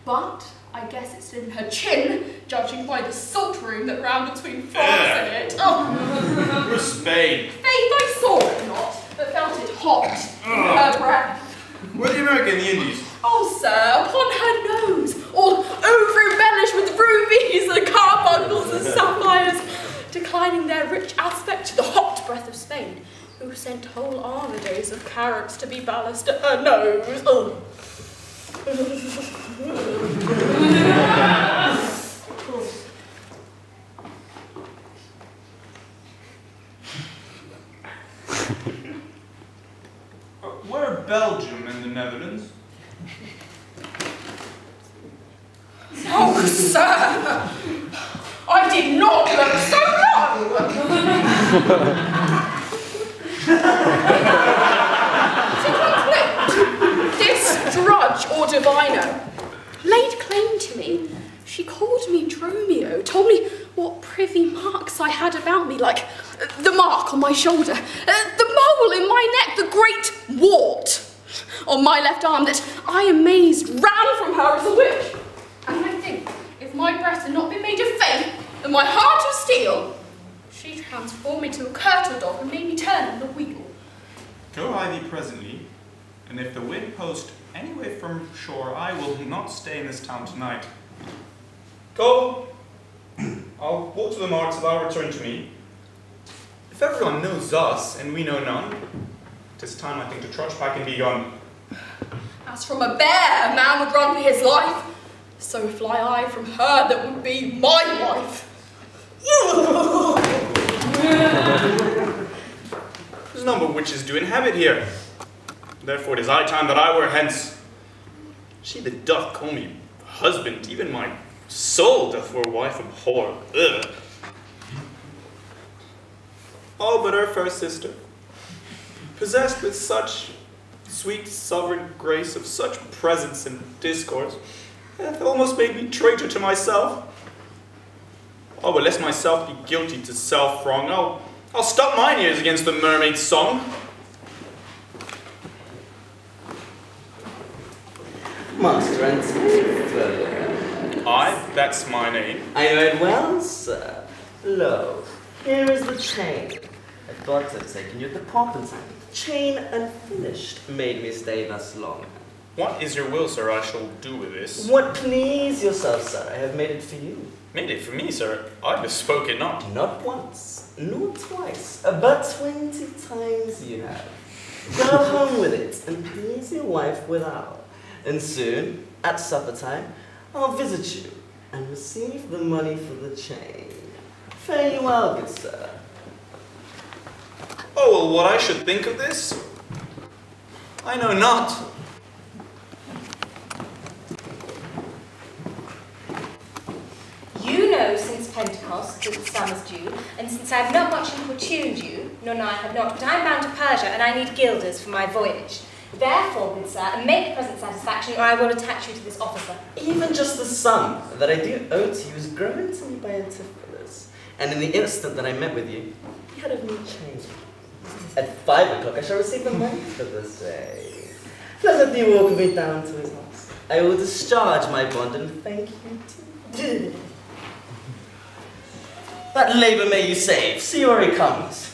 [SPEAKER 6] but I guess it's in her chin, judging by the salt room that ran between France and it. Oh.
[SPEAKER 5] We're Spain.
[SPEAKER 6] Faith, I saw it not, but felt it hot in her breath.
[SPEAKER 5] We're the America and the Indies.
[SPEAKER 6] Oh, sir, upon her nose, all over-embellished with rubies and carbuncles and sapphires, declining their rich aspect to the hot breath of Spain, who sent whole armadays of carrots to be ballast at her nose. Oh.
[SPEAKER 5] We're Belgium and the Netherlands.
[SPEAKER 6] Oh, sir! I did not look so long! This drudge or diviner laid claim to me. She called me Dromio, told me what privy marks I had about me, like the mark on my shoulder, the mole in my neck, the great wart on my left arm that I amazed ran from her as a witch. And I think if my breast had not been made of faith and my heart of steel, she transformed me to a curtal dog and made me turn on the wheel.
[SPEAKER 5] Go I thee presently, and if the wind post any way from shore, I will not stay in this town tonight. Go. I'll walk to the marks if thou return to me. If everyone knows us, and we know none, 'tis time, I think, to trudge back and be gone.
[SPEAKER 6] As from a bear, a man would run for his life, so fly I from her that would be my wife.
[SPEAKER 5] There's none but witches do inhabit here. Therefore it is high time that I were hence. She that doth call me husband, even my soul doth for wife abhor. Ugh. Oh, but her fair sister, possessed with such sweet sovereign grace, of such presence and discourse, hath almost made me traitor to myself. Oh, but lest myself be guilty to self-wrong, I'll stop mine ears against the mermaid's song.
[SPEAKER 3] Master and Smith.
[SPEAKER 5] Aye, that's my name.
[SPEAKER 3] I know it well, sir. Lo, here is the chain. I thought I'd taken you at the Poppington. Chain unfinished made me stay thus long.
[SPEAKER 5] What is your will, sir, I shall do with this?
[SPEAKER 3] What please yourself, sir, I have made it for you.
[SPEAKER 5] Made it for me, sir. I bespoke it not.
[SPEAKER 3] Not once, nor twice, but 20 times you have. Go home with it, and please your wife withal. And soon, at supper time, I'll visit you, and receive the money for the chain. Fare you well, good sir.
[SPEAKER 5] Oh, well, what I should think of this? I know not.
[SPEAKER 11] You know since Pentecost that the summer's due, and since I have not much importuned you, nor I have not, but I am bound to Persia, and I need guilders for my voyage. Therefore, good sir, and make present satisfaction, or I will attach you to this officer.
[SPEAKER 3] Even just the sum that I do owe to you is grown to me by Antipholus, and in the instant that I met with you, he had of me changed. At 5 o'clock I shall receive the money for this day. Pleasantly walk with me down to his house. I will discharge my bond and thank you too. That labour may you save. See where he comes.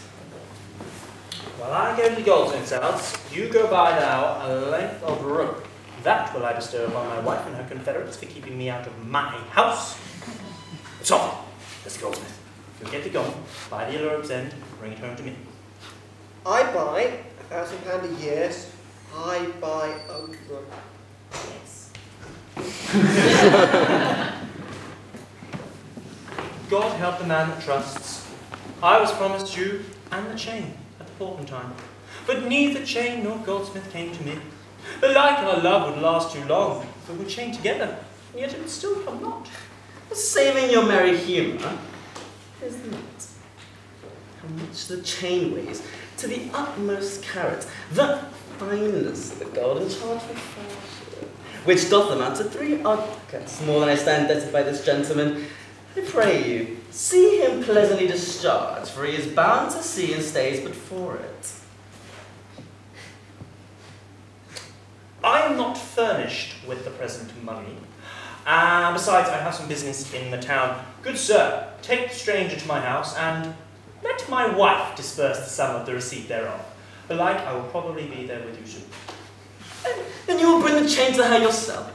[SPEAKER 10] While I go to the goldsmith's house, you go by now a length of rope. That will I bestow upon my wife and her confederates for keeping me out of my house. So, let's go, goldsmith. You'll get it gone, buy the rope's end, bring it home to me.
[SPEAKER 7] I buy £1,000 a year. I buy oak rope.
[SPEAKER 10] Yes. God help the man that trusts. I was promised you and the chain at the Porpentine, but neither chain nor goldsmith came to me. Belike our love would last too long, for we're chained together, and yet it would still come not.
[SPEAKER 3] Saving your merry humour is the meat. How much the chain weighs to the utmost carat, the fineness of the golden charge for fashion, which doth amount to 3 odd ducats, more than I stand debted by this gentleman. I pray you, see him pleasantly discharged, for he is bound to sea and stays but for it.
[SPEAKER 10] I am not furnished with the present money. Besides, I have some business in the town. Good sir, take the stranger to my house and let my wife disperse the sum of the receipt thereof. Belike, I will probably be there with you soon.
[SPEAKER 3] Then you will bring the chain to her yourself.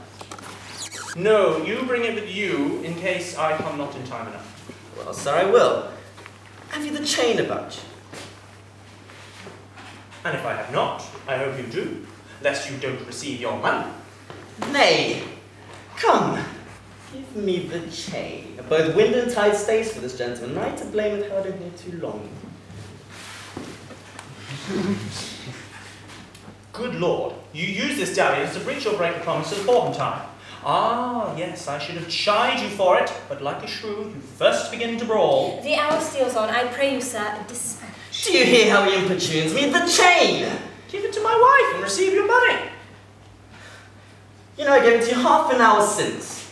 [SPEAKER 10] No, you bring it with you in case I come not in time enough.
[SPEAKER 3] Well, sir, I will. Have you the chain about you?
[SPEAKER 10] And if I have not, I hope you do, lest you don't receive your money.
[SPEAKER 3] Nay, come, give me the chain. Both wind and tide stays for this gentleman, and I to blame with held him here too long.
[SPEAKER 10] Good Lord, you use this dalliance to breach or break a promise of the Porpentine. Ah, yes, I should have chid you for it, but like a shrew, you first begin to brawl.
[SPEAKER 11] The hour steals on, I pray you, sir, dispatch.
[SPEAKER 3] Do you hear how he importunes me? The chain!
[SPEAKER 10] Give it to my wife and receive your money.
[SPEAKER 3] You know, I gave it to you half an hour since.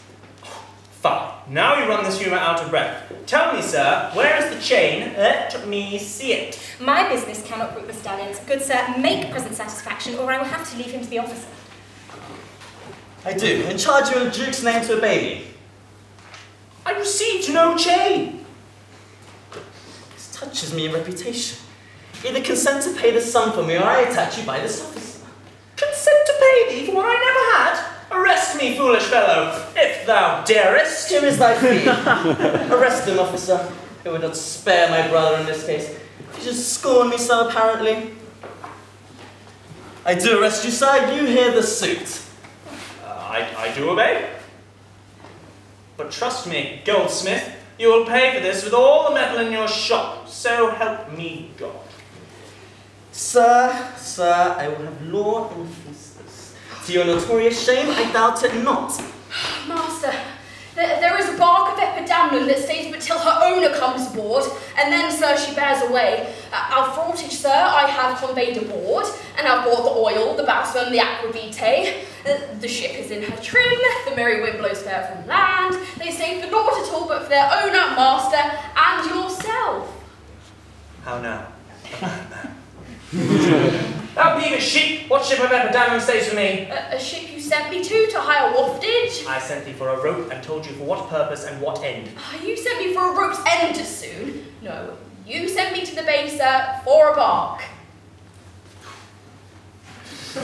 [SPEAKER 10] Fine, now you run this humour out of breath. Tell me, sir, where is the chain? Let me see it.
[SPEAKER 11] My business cannot brook this dalliance. Good sir, make present satisfaction, or I will have to leave him to the officer.
[SPEAKER 3] I do, and charge you in the Duke's name to obey me.
[SPEAKER 10] I received no chain.
[SPEAKER 3] This touches me in reputation. Either consent to pay the sum for me, or I attach you by this officer.
[SPEAKER 10] Consent to pay thee for what I never had? Arrest me, foolish fellow, if thou darest.
[SPEAKER 3] Here is thy fee. Arrest him, officer. Who would not spare my brother in this case. You just scorn me so apparently. I do arrest you, sir. You hear the suit.
[SPEAKER 10] I do obey. But trust me, goldsmith, you will pay for this with all the metal in your shop. So help me God.
[SPEAKER 3] Sir, I will have law enforce this. To your notorious shame, I doubt it not.
[SPEAKER 6] Master, there is a bark of epidamnum that stays but till her owner comes aboard, and then, sir, she bears away. Our fraughtage, sir, I have conveyed aboard, and I've bought the oil, the balsam, the aquavitae. The ship is in her trim, the merry wind blows fair from land. They stay for naught at all but for their owner, master, and yourself.
[SPEAKER 10] How now? Thou being a sheep, what ship of epidamnum stays for me?
[SPEAKER 6] A ship you sent me to hire waftage.
[SPEAKER 10] I sent thee for a rope and told you for what purpose and what end.
[SPEAKER 6] You sent me for a rope's end soon. No, you sent me to the bay, sir, for a bark.
[SPEAKER 10] I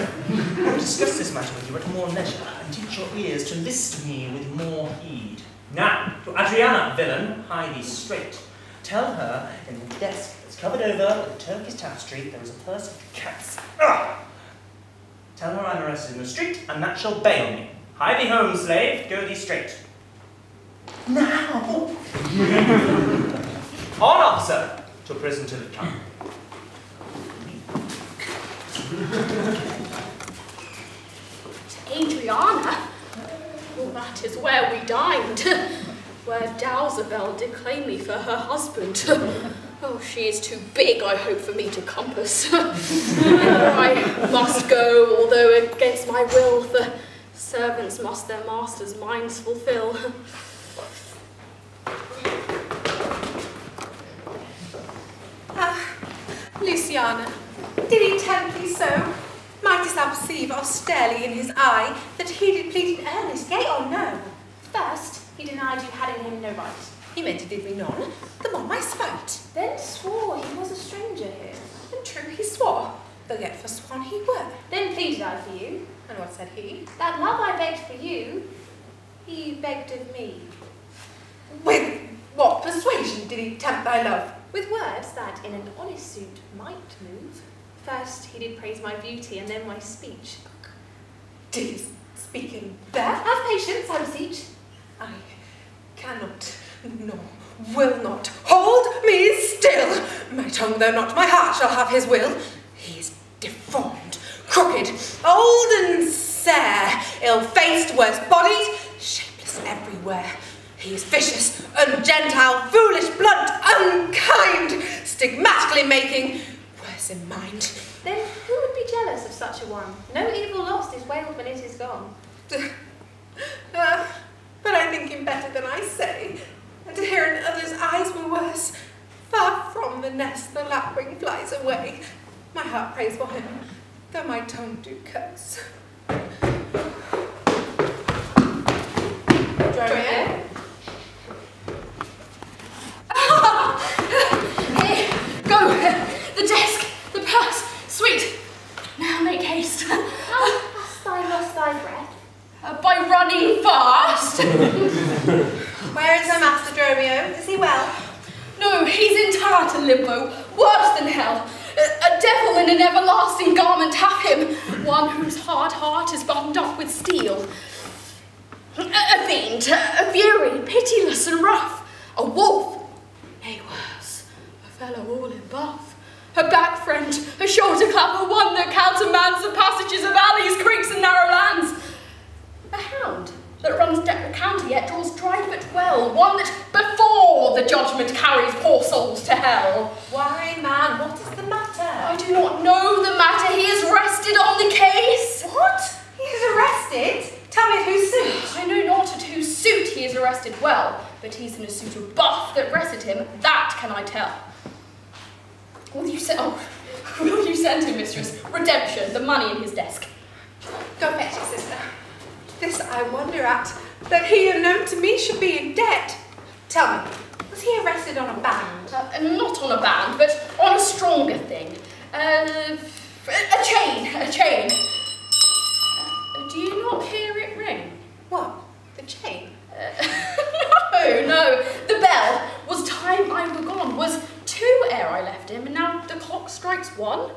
[SPEAKER 10] will discuss this matter with you at more leisure, and teach your ears to list to me with more heed. Now, to Adriana, villain, hie thee straight. Tell her in the desk that's covered over with a Turkish tapestry there is a purse of cats. Tell her I'm arrested in the street, and that shall bail me. Hie thee home, slave, go thee straight. Now! On, officer, to prison till it come.
[SPEAKER 6] Adriana? Well, that is where we dined, where Dalzabel did claim me for her husband. Oh, she is too big, I hope, for me to compass. I must go, although against my will, for servants must their masters' minds fulfill.
[SPEAKER 8] Luciana, did he tempt thee so? Mightest thou perceive austerely in his eye that he did plead in earnest, yea or no?
[SPEAKER 9] First, he denied you had in him no right.
[SPEAKER 8] He meant to did me none, the more my spite.
[SPEAKER 9] Then swore he was a stranger here.
[SPEAKER 8] And true he swore, though yet forsworn he were.
[SPEAKER 9] Then pleaded I for you.
[SPEAKER 8] And what said he?
[SPEAKER 9] That love I begged for you, he begged of me.
[SPEAKER 8] With what persuasion did he tempt thy love?
[SPEAKER 9] With words that in an honest suit might move. First he did praise my beauty, and then my speech.
[SPEAKER 8] Did he speak in that?
[SPEAKER 9] Have patience, I beseech.
[SPEAKER 8] I cannot, nor will not. Hold me still! My tongue, though not my heart, shall have his will. He is deformed, crooked, old and sere, ill-faced, worse-bodied, shapeless everywhere. He is vicious, ungentile, foolish, blunt, unkind, stigmatically making worse in mind.
[SPEAKER 9] Then who would be jealous of such a one? No evil lost is wailed when it is gone.
[SPEAKER 8] But I think him better than I say, and to hear in others' eyes were worse. Far from the nest the lapwing flies away. My heart prays for him, though my tongue do curse. Is he well?
[SPEAKER 6] No, he's in tartar limbo, worse than hell. A devil in an everlasting garment hath him, one whose hard heart is buttoned up with steel. A fiend, a fury, pitiless and rough, a wolf, nay worse, a fellow all in buff, a back friend, a shoulder clapper, one that countermands the passages of alleys, creeks and narrow lands, a hound that runs counter yet draws dry but well, one that before the judgment carries poor souls to hell.
[SPEAKER 8] Why, man, what is the matter?
[SPEAKER 6] I do not know the matter. He is rested on the case.
[SPEAKER 8] What? He is arrested? Tell me at whose suit?
[SPEAKER 6] I know not at whose suit he is arrested well, but he's in a suit of buff that rested him, that can I tell. Will you send him, mistress? Redemption, the money in his desk.
[SPEAKER 8] Go fetch it, sister. This I wonder at, that he unknown to me should be in debt. Tell me, was he arrested on a band?
[SPEAKER 6] Not on a band, but on a stronger thing. A chain. Do you not hear it ring?
[SPEAKER 8] What? The chain?
[SPEAKER 6] No. The bell. Was time I were gone. Was 2 ere I left him, and now the clock strikes 1.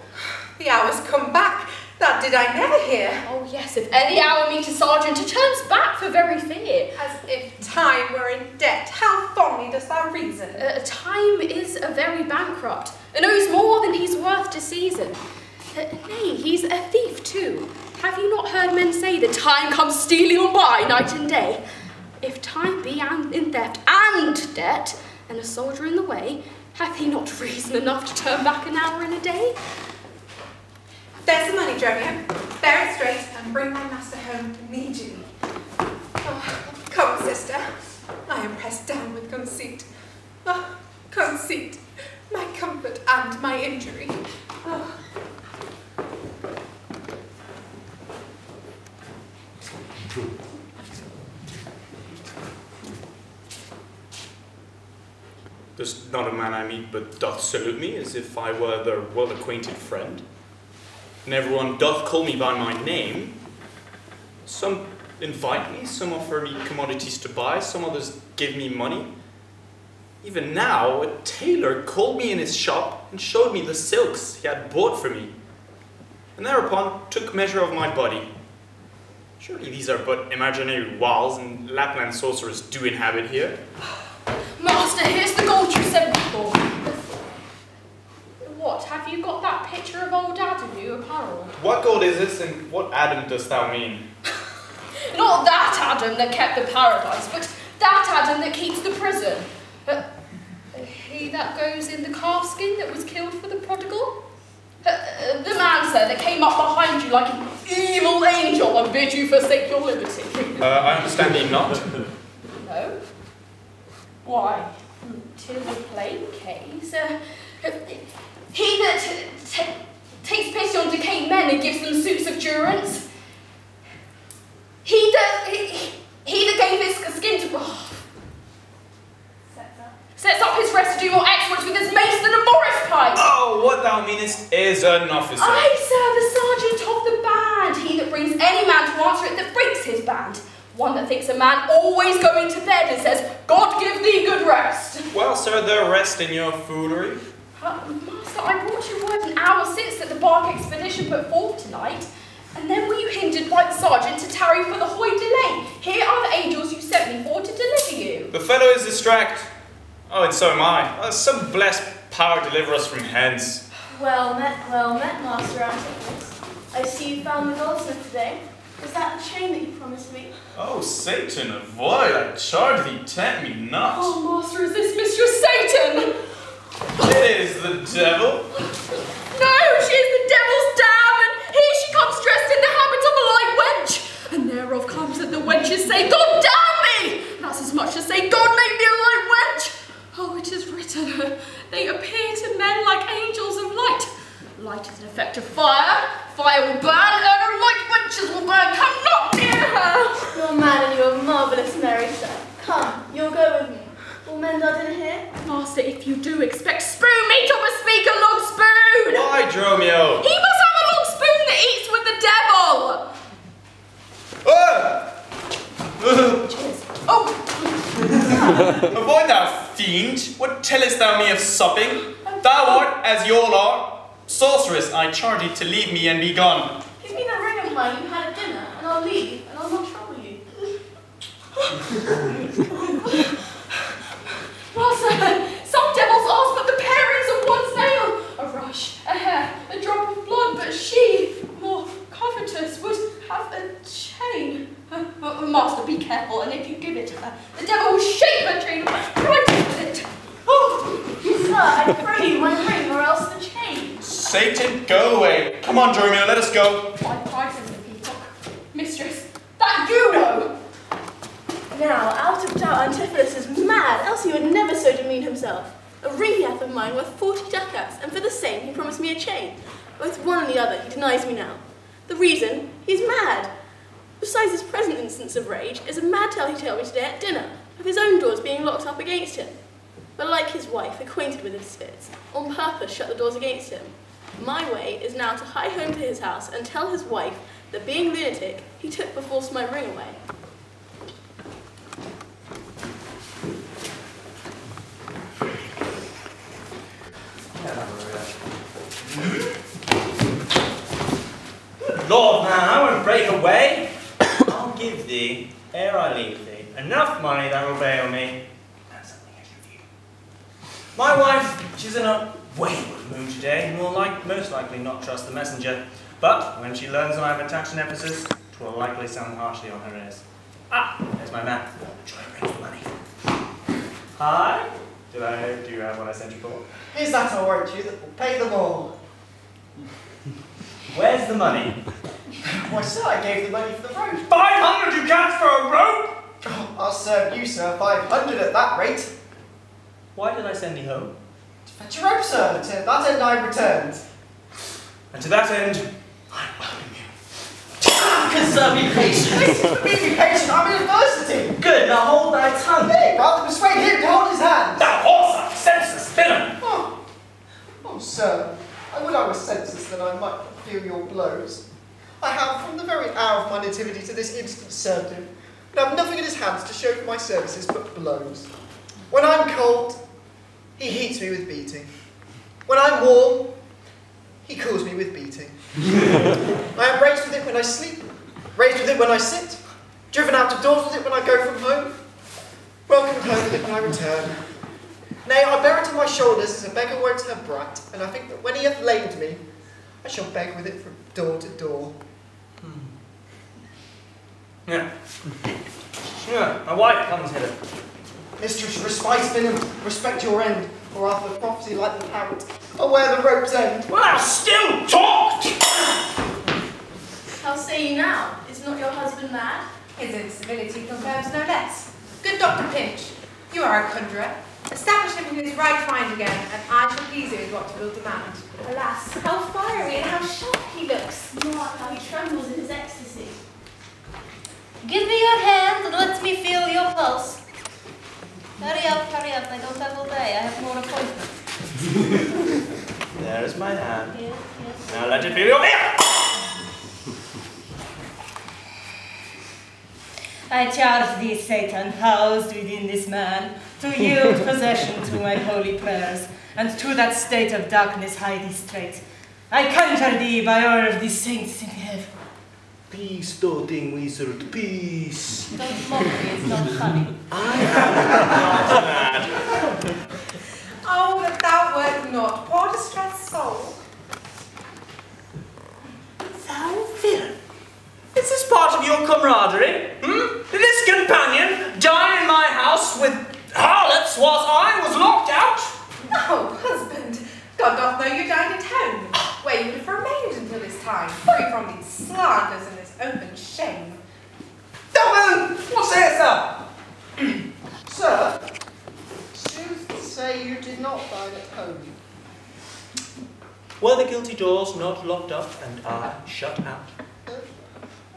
[SPEAKER 8] The hour's come back. That did I never hear.
[SPEAKER 6] Oh yes, if any hour meet a sergeant, it turns back for very fear.
[SPEAKER 8] As if time were in debt. How fondly dost thou reason?
[SPEAKER 6] Time is a very bankrupt, and owes more than he's worth to season. Nay, he's a thief too. Have you not heard men say that time comes stealing on by night and day? If time be in theft and debt, and a soldier in the way, hath he not reason enough to turn back an hour in a day?
[SPEAKER 8] There's the money, Dromio. Bear it straight and bring my master home immediately. Oh, come, sister. I am pressed down with conceit. Oh, conceit, my comfort and my injury. Oh.
[SPEAKER 5] There's not a man I meet but doth salute me as if I were their well-acquainted friend. And everyone doth call me by my name. Some invite me, some offer me commodities to buy, some others give me money. Even now, a tailor called me in his shop and showed me the silks he had bought for me, and thereupon took measure of my body. Surely these are but imaginary walls, and Lapland sorcerers do inhabit here.
[SPEAKER 6] Master, here's the gold you sent me for. What, have you got that picture of old Adam you apparel?
[SPEAKER 5] What gold is this, and what Adam dost thou mean?
[SPEAKER 6] Not that Adam that kept the paradise, but that Adam that keeps the prison. He that goes in the calfskin that was killed for the prodigal? The man, sir, that came up behind you like an evil angel and bid you forsake your liberty.
[SPEAKER 5] I understand thee not.
[SPEAKER 6] No? Why, 'tis a plain case. He that takes pity on decayed men and gives them suits of durance. He that gave his skin to... Sets up his residue more exploits with his mace than a Morris pipe.
[SPEAKER 5] Oh, what thou meanest is an officer.
[SPEAKER 6] Aye, sir, the sergeant of the band. He that brings any man to answer it that breaks his band. One that thinks a man always going to bed and says, God give thee good rest.
[SPEAKER 5] Well, sir, there rest in your foolery.
[SPEAKER 6] Master, I brought you word an hour since that the bark expedition put forth tonight, and then were you hindered by the sergeant to tarry for the hoy delay. Here are the angels you sent me for to deliver you.
[SPEAKER 5] The fellow is distract. Oh, and so am I. Some blessed power deliver us from hence.
[SPEAKER 4] Well met, Master Antipas. I see you found the goldsmith today. Is that the chain that you promised me?
[SPEAKER 5] Oh, Satan, avoid, I charge thee, tempt me not.
[SPEAKER 6] Oh, Master, is this Mistress Satan?
[SPEAKER 5] It is the devil.
[SPEAKER 6] No, she is the devil's dam, and here she comes dressed in the habit of a light wench. And thereof comes that the wenches say, God damn me! That's as much as say, God make me a light wench. Oh, it is written, they appear to men like angels of light. Light is an effect of fire, fire will burn, and light wenches will burn. Come not near her!
[SPEAKER 4] You're mad and you're marvellous merry, sir. Come, you'll go with me. Will mend our dinner here?
[SPEAKER 6] Master, if you do expect spoon meat, I must speak a long spoon!
[SPEAKER 5] Why, Dromio?
[SPEAKER 6] He must have a long spoon that eats with the devil!
[SPEAKER 5] Ah!
[SPEAKER 6] Cheers. Oh!
[SPEAKER 5] Avoid thou fiend, what tellest thou me of supping? Thou art, as y'all are, sorceress, I charge thee to leave me and be gone.
[SPEAKER 4] Give me the ring of mine you had at dinner, and I'll leave, and I'll not trouble you.
[SPEAKER 6] Well, sir, some devils ask but the parings of one's nail. A rush, a hair, a drop of blood, but she, more covetous, would have a chain. Master, be careful, and if you give it her, the devil will shake her chain right with it.
[SPEAKER 4] Oh, sir, I pray you, my ring, or else the chain.
[SPEAKER 5] Satan, go away. Come on, Dromio, let us go.
[SPEAKER 6] My prices the peacock. Mistress, that you know.
[SPEAKER 4] Now, out of doubt, Antipholus is mad, else he would never so demean himself. A ring he hath of mine worth 40 ducats, and for the same he promised me a chain. Both one and the other he denies me now. The reason, he is mad. Besides his present instance of rage, is a mad tale he told me today at dinner, of his own doors being locked up against him. But like his wife, acquainted with his fits, on purpose shut the doors against him. My way is now to hie home to his house and tell his wife that being lunatic, he took perforce my ring away.
[SPEAKER 10] Lord, man, I won't break away. I'll give thee, ere I leave thee, enough money that will bail me, and something extra for you. My wife, she's in a wayward mood today, and will most likely not trust the messenger. But when she learns that I have attached an emphasis, it will likely sound harshly on her ears. Ah, there's my man. Joy brings the money. Hi. Do you have what I sent you for?
[SPEAKER 7] Is that all right, you that will pay them all?
[SPEAKER 10] Where's the money?
[SPEAKER 7] Why, sir, I gave the money for the rope.
[SPEAKER 10] 500 ducats for a rope?
[SPEAKER 7] Oh, I'll serve you, sir, 500 at that rate.
[SPEAKER 10] Why did I send thee home?
[SPEAKER 7] To fetch your rope, sir. To that end I returned.
[SPEAKER 10] And to that end, I welcome you.
[SPEAKER 3] Good, sir, be patient.
[SPEAKER 7] Be patient, I'm in adversity.
[SPEAKER 3] Good, now hold thy tongue.
[SPEAKER 7] Hey, rather persuade him to hold his hand.
[SPEAKER 10] Thou whoreson, senseless villain!
[SPEAKER 7] Oh, sir, I would I were senseless that I might not feel your blows. I have, from the very hour of my nativity to this instant, served him, and have nothing in his hands to show for my services but blows. When I'm cold, he heats me with beating. When I'm warm, he cools me with beating. I am raised with it when I sleep, raised with it when I sit, driven out of doors with it when I go from home, welcomed home with it when I return. Nay, I bear it on my shoulders as a beggar wears her brat, and I think that when he hath lamed me, I shall beg with it from door to door.
[SPEAKER 10] Yeah. Yeah, my wife comes hither.
[SPEAKER 7] Mistress, respect your end, or after prophecy like the parrot, or where the rope's end.
[SPEAKER 10] Well, thou still talked!
[SPEAKER 4] How say you now? Is not your husband mad?
[SPEAKER 8] His incivility confirms no less. Good Dr. Pinch, you are a conjurer. Establish him in his right mind again, and I shall please you with what he will demand.
[SPEAKER 9] Alas, how fiery and how sharp he looks.
[SPEAKER 4] Mark how he trembles in his ecstasy.
[SPEAKER 11] Give me your hand and let me feel your pulse. Hurry up, I don't have all day, I have more appointments.
[SPEAKER 10] There is my hand.
[SPEAKER 11] Yes.
[SPEAKER 10] Now let it feel your ear! I charge thee, Satan, housed within this man, to yield possession to my holy prayers, and to that state of darkness hide thee straight. I conjure thee by order of the saints in heaven.
[SPEAKER 12] Peace, doting wizard, peace.
[SPEAKER 11] Don't mock me, it's not funny.
[SPEAKER 10] I am not mad.
[SPEAKER 8] Oh, that thou wert not, poor distressed soul.
[SPEAKER 10] Thou villain! Is this part of your camaraderie? Did this companion dine in my house with harlots whilst I was locked out?
[SPEAKER 8] No, husband, God doth know you dined at home, where you would have remained until this time, free from these slanders and this open shame.
[SPEAKER 10] Dublin! What sayest thou?
[SPEAKER 7] Sir, sooth to say you did not dine at home.
[SPEAKER 10] Were the guilty doors not locked up and I shut out?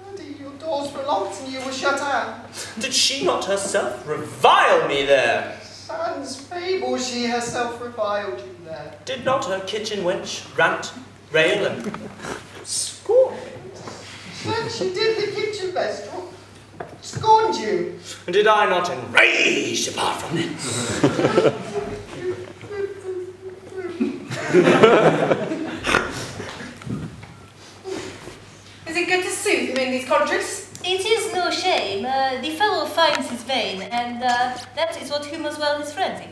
[SPEAKER 7] Indeed, your doors were locked and you were shut out.
[SPEAKER 10] Did she not herself revile me there?
[SPEAKER 7] Sans fable, she herself reviled you there.
[SPEAKER 10] Did not her kitchen wench rant, rail, and scorn me?
[SPEAKER 7] Then she did the kitchen vestral, Scorned you.
[SPEAKER 10] And did I not enrage apart from this?
[SPEAKER 8] Is it good to soothe him in these countries?
[SPEAKER 11] It is no shame. The fellow finds his vein, and that is what humours well his frenzy.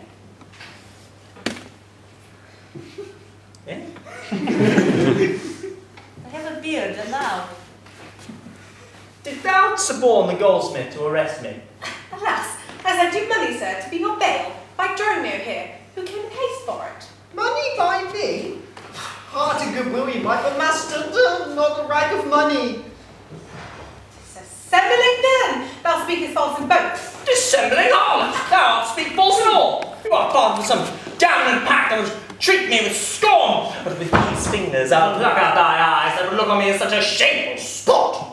[SPEAKER 10] Eh?
[SPEAKER 11] I have a beard, allow.
[SPEAKER 10] Did thou suborn the goldsmith to arrest me?
[SPEAKER 8] Alas, as I do money, sir, to be your bail, by Dromio here, who came in haste for it.
[SPEAKER 7] Money by me? Heart and goodwill you might, but master, not a rag of money.
[SPEAKER 8] Dissembling villain! Thou speakest false in both.
[SPEAKER 10] Dissembling harlot! Thou speak false in all! You are part of some dominant pack that would treat me with scorn, but with these fingers I'll pluck out thy eyes that would look on me as such a shameful spot!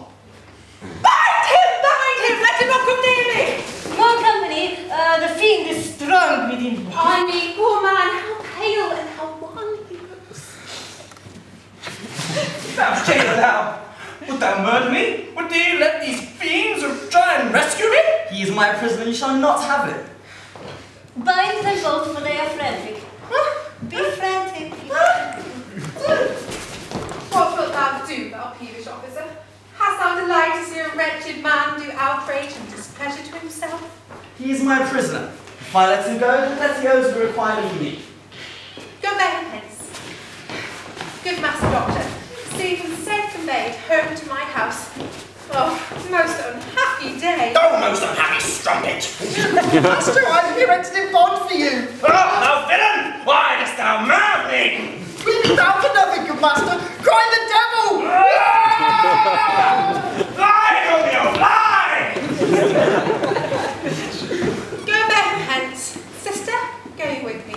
[SPEAKER 8] Bind him! Let him not come near me!
[SPEAKER 11] More company, the fiend is strong within me.
[SPEAKER 8] I mean, poor man, how pale and how wan he looks.
[SPEAKER 10] Thou jailer thou! Would thou murder me? Would thee let these fiends try and rescue me?
[SPEAKER 3] He is my prisoner, you shall not have it.
[SPEAKER 11] Bind them both, for they are frantic. Be frantic.
[SPEAKER 8] What wilt thou do, thou peevish officer? Hast thou delight to see a wretched man do outrage and displeasure to himself?
[SPEAKER 3] He is my prisoner. If I let him go, let him go to the requirement of me.
[SPEAKER 8] Go bear him hence. Good master doctor, see him safe conveyed home to my house. Oh, most unhappy day.
[SPEAKER 10] Oh, most unhappy strumpet!
[SPEAKER 7] Master, I've erected a bond for you.
[SPEAKER 10] Oh, thou villain! Why dost thou murder me?
[SPEAKER 7] We'll down for nothing, good master. Cry the devil!
[SPEAKER 10] Fly, Romeo, fly!
[SPEAKER 8] Go bear him hence. Sister, go you with me.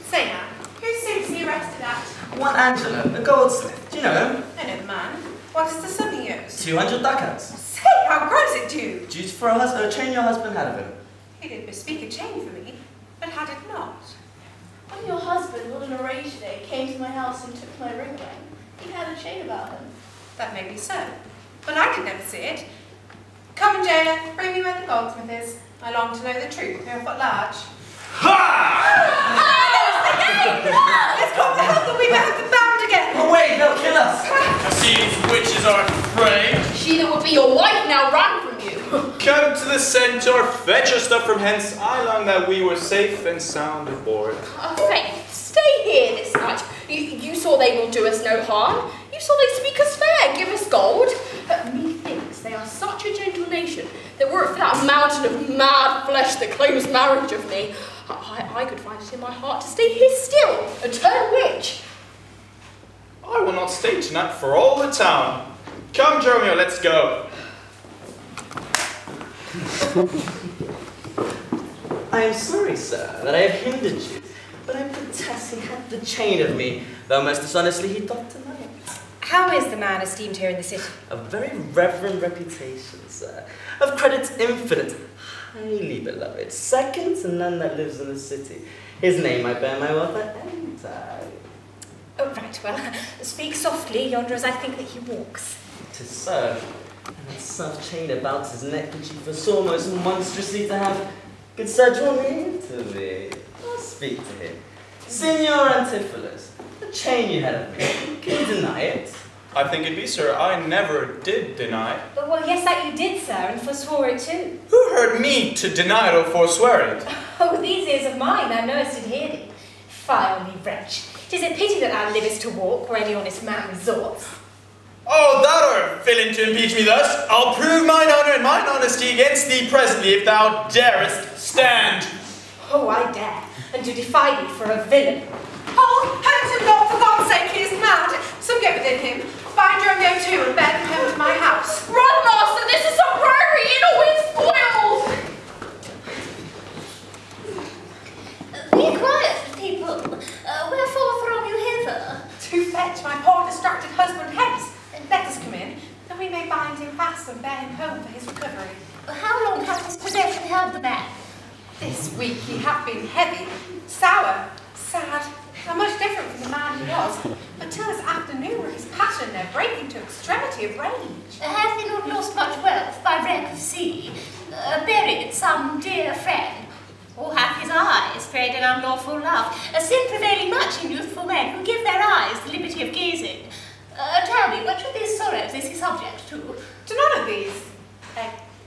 [SPEAKER 8] Say now, who seems to be arrested at?
[SPEAKER 3] One Angela, the goldsmith. Do you know him?
[SPEAKER 8] I know the man. What is the sum he owes?
[SPEAKER 3] 200 ducats.
[SPEAKER 8] Say, how grows it due?
[SPEAKER 3] Due for a chain your husband had of him.
[SPEAKER 8] He did bespeak a chain for me, but had it not.
[SPEAKER 4] When your husband, on an arranged day, came to my house and took my ring away, he had a chain about him.
[SPEAKER 8] That may be so, but I did never see it. Come, jailer, bring me where the goldsmith is. I long to know the truth, therefore at large. Let's come to help that we may have the bound again.
[SPEAKER 3] Away, they'll kill us.
[SPEAKER 5] These witches are afraid.
[SPEAKER 6] She that would be your wife now ran from you.
[SPEAKER 5] Come to the centaur, fetch your stuff from hence. I learned that we were safe and sound aboard.
[SPEAKER 6] Faith, stay here this night. You saw they will do us no harm. You saw they speak us fair, give us gold. Methinks they are such a gentle nation that were it for that mountain of mad flesh that claims marriage of me, I could find it in my heart to stay here still, a turn witch.
[SPEAKER 5] I will not stay tonight for all the town. Come, Dromio, let's go.
[SPEAKER 3] I am sorry, sir, that I have hindered you, but I protest he had the chain of me, though most dishonestly he doth deny it.
[SPEAKER 11] How is the man esteemed here in the city?
[SPEAKER 3] A very reverend reputation, sir, of credit infinite, highly beloved, second to none that lives in the city. His name I bear my wealth at any time.
[SPEAKER 11] Oh, right, well, speak softly yonder as I think that he walks.
[SPEAKER 3] 'Tis so, and that stuff chained about his neck which he foresaw most monstrously to have. Good sir, draw me into thee. I'll speak to him. Signor Antipholus, the chain you had of me, can you deny it?
[SPEAKER 5] I think it be, sir. I never did deny it.
[SPEAKER 11] Well, yes, that you did, sir, and forswore it too.
[SPEAKER 5] Who heard me to deny it or forswear it?
[SPEAKER 11] Oh, these ears of mine, thou knowest did hear thee. Fie on thee, wretch. 'Tis a pity that thou livest to walk where any honest man resorts.
[SPEAKER 5] Oh, thou art villain to impeach me thus. I'll prove mine honour and mine honesty against thee presently, if thou darest stand.
[SPEAKER 11] Oh, I dare, and do defy thee for a villain.
[SPEAKER 8] Oh, hurt him not, for God's sake, he is mad. Some get within him. Bind Romeo too and bear him home to my house.
[SPEAKER 6] Run, master, this is a prairie, it always spoils.
[SPEAKER 11] Be quiet, people. Wherefore throng you hither?
[SPEAKER 8] To fetch my poor distracted husband hence. Let us come in, that we may bind him fast and bear him home for his recovery.
[SPEAKER 11] How long hath his possession held the man?
[SPEAKER 8] This week he hath been heavy, sour, sad, and much different from the man he was, but till this afternoon were his passion there breaking to extremity of rage.
[SPEAKER 11] Hath he not lost much wealth by
[SPEAKER 13] a wreck of sea, buried some dear friend, or hath his eyes strayed in unlawful love, a sin prevailing much in youthful men who give their eyes the liberty of gazing. Tell me, which of these sorrows is he subject to?
[SPEAKER 8] To none of these,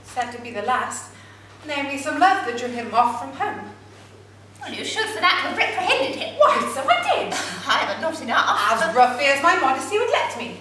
[SPEAKER 8] except to be the last, namely some love that drew him off from home.
[SPEAKER 13] Well, you should for that have reprehended him.
[SPEAKER 8] Why, so I did.
[SPEAKER 13] Aye, but not enough.
[SPEAKER 8] As roughly as my modesty would let me.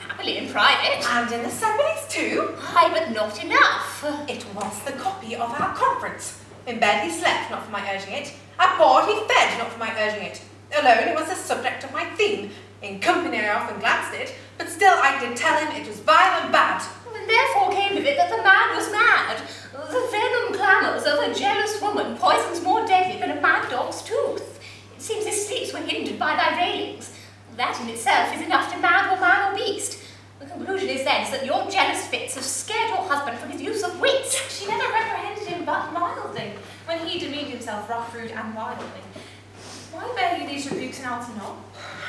[SPEAKER 13] Happily in private.
[SPEAKER 8] And in assemblies too.
[SPEAKER 13] Aye, but not enough.
[SPEAKER 8] It was the copy of our conference. In bed he slept, not for my urging it. At board he fed, not for my urging it. Alone it was the subject of my theme. In company I often glanced it, but still I did tell him it was vile and bad.
[SPEAKER 13] And therefore came of it that the man was mad. The venom clamours of a jealous woman poisons more deadly than a mad dog's tooth. It seems his sleeps were hindered by thy railings. That in itself is enough to mad or man or beast. The conclusion is then that your jealous fits have scared your husband from his use of wits.
[SPEAKER 6] She never reprehended him but mildly, when he demeaned himself rough, rude, and wildly. Why bear you these rebukes and answer not?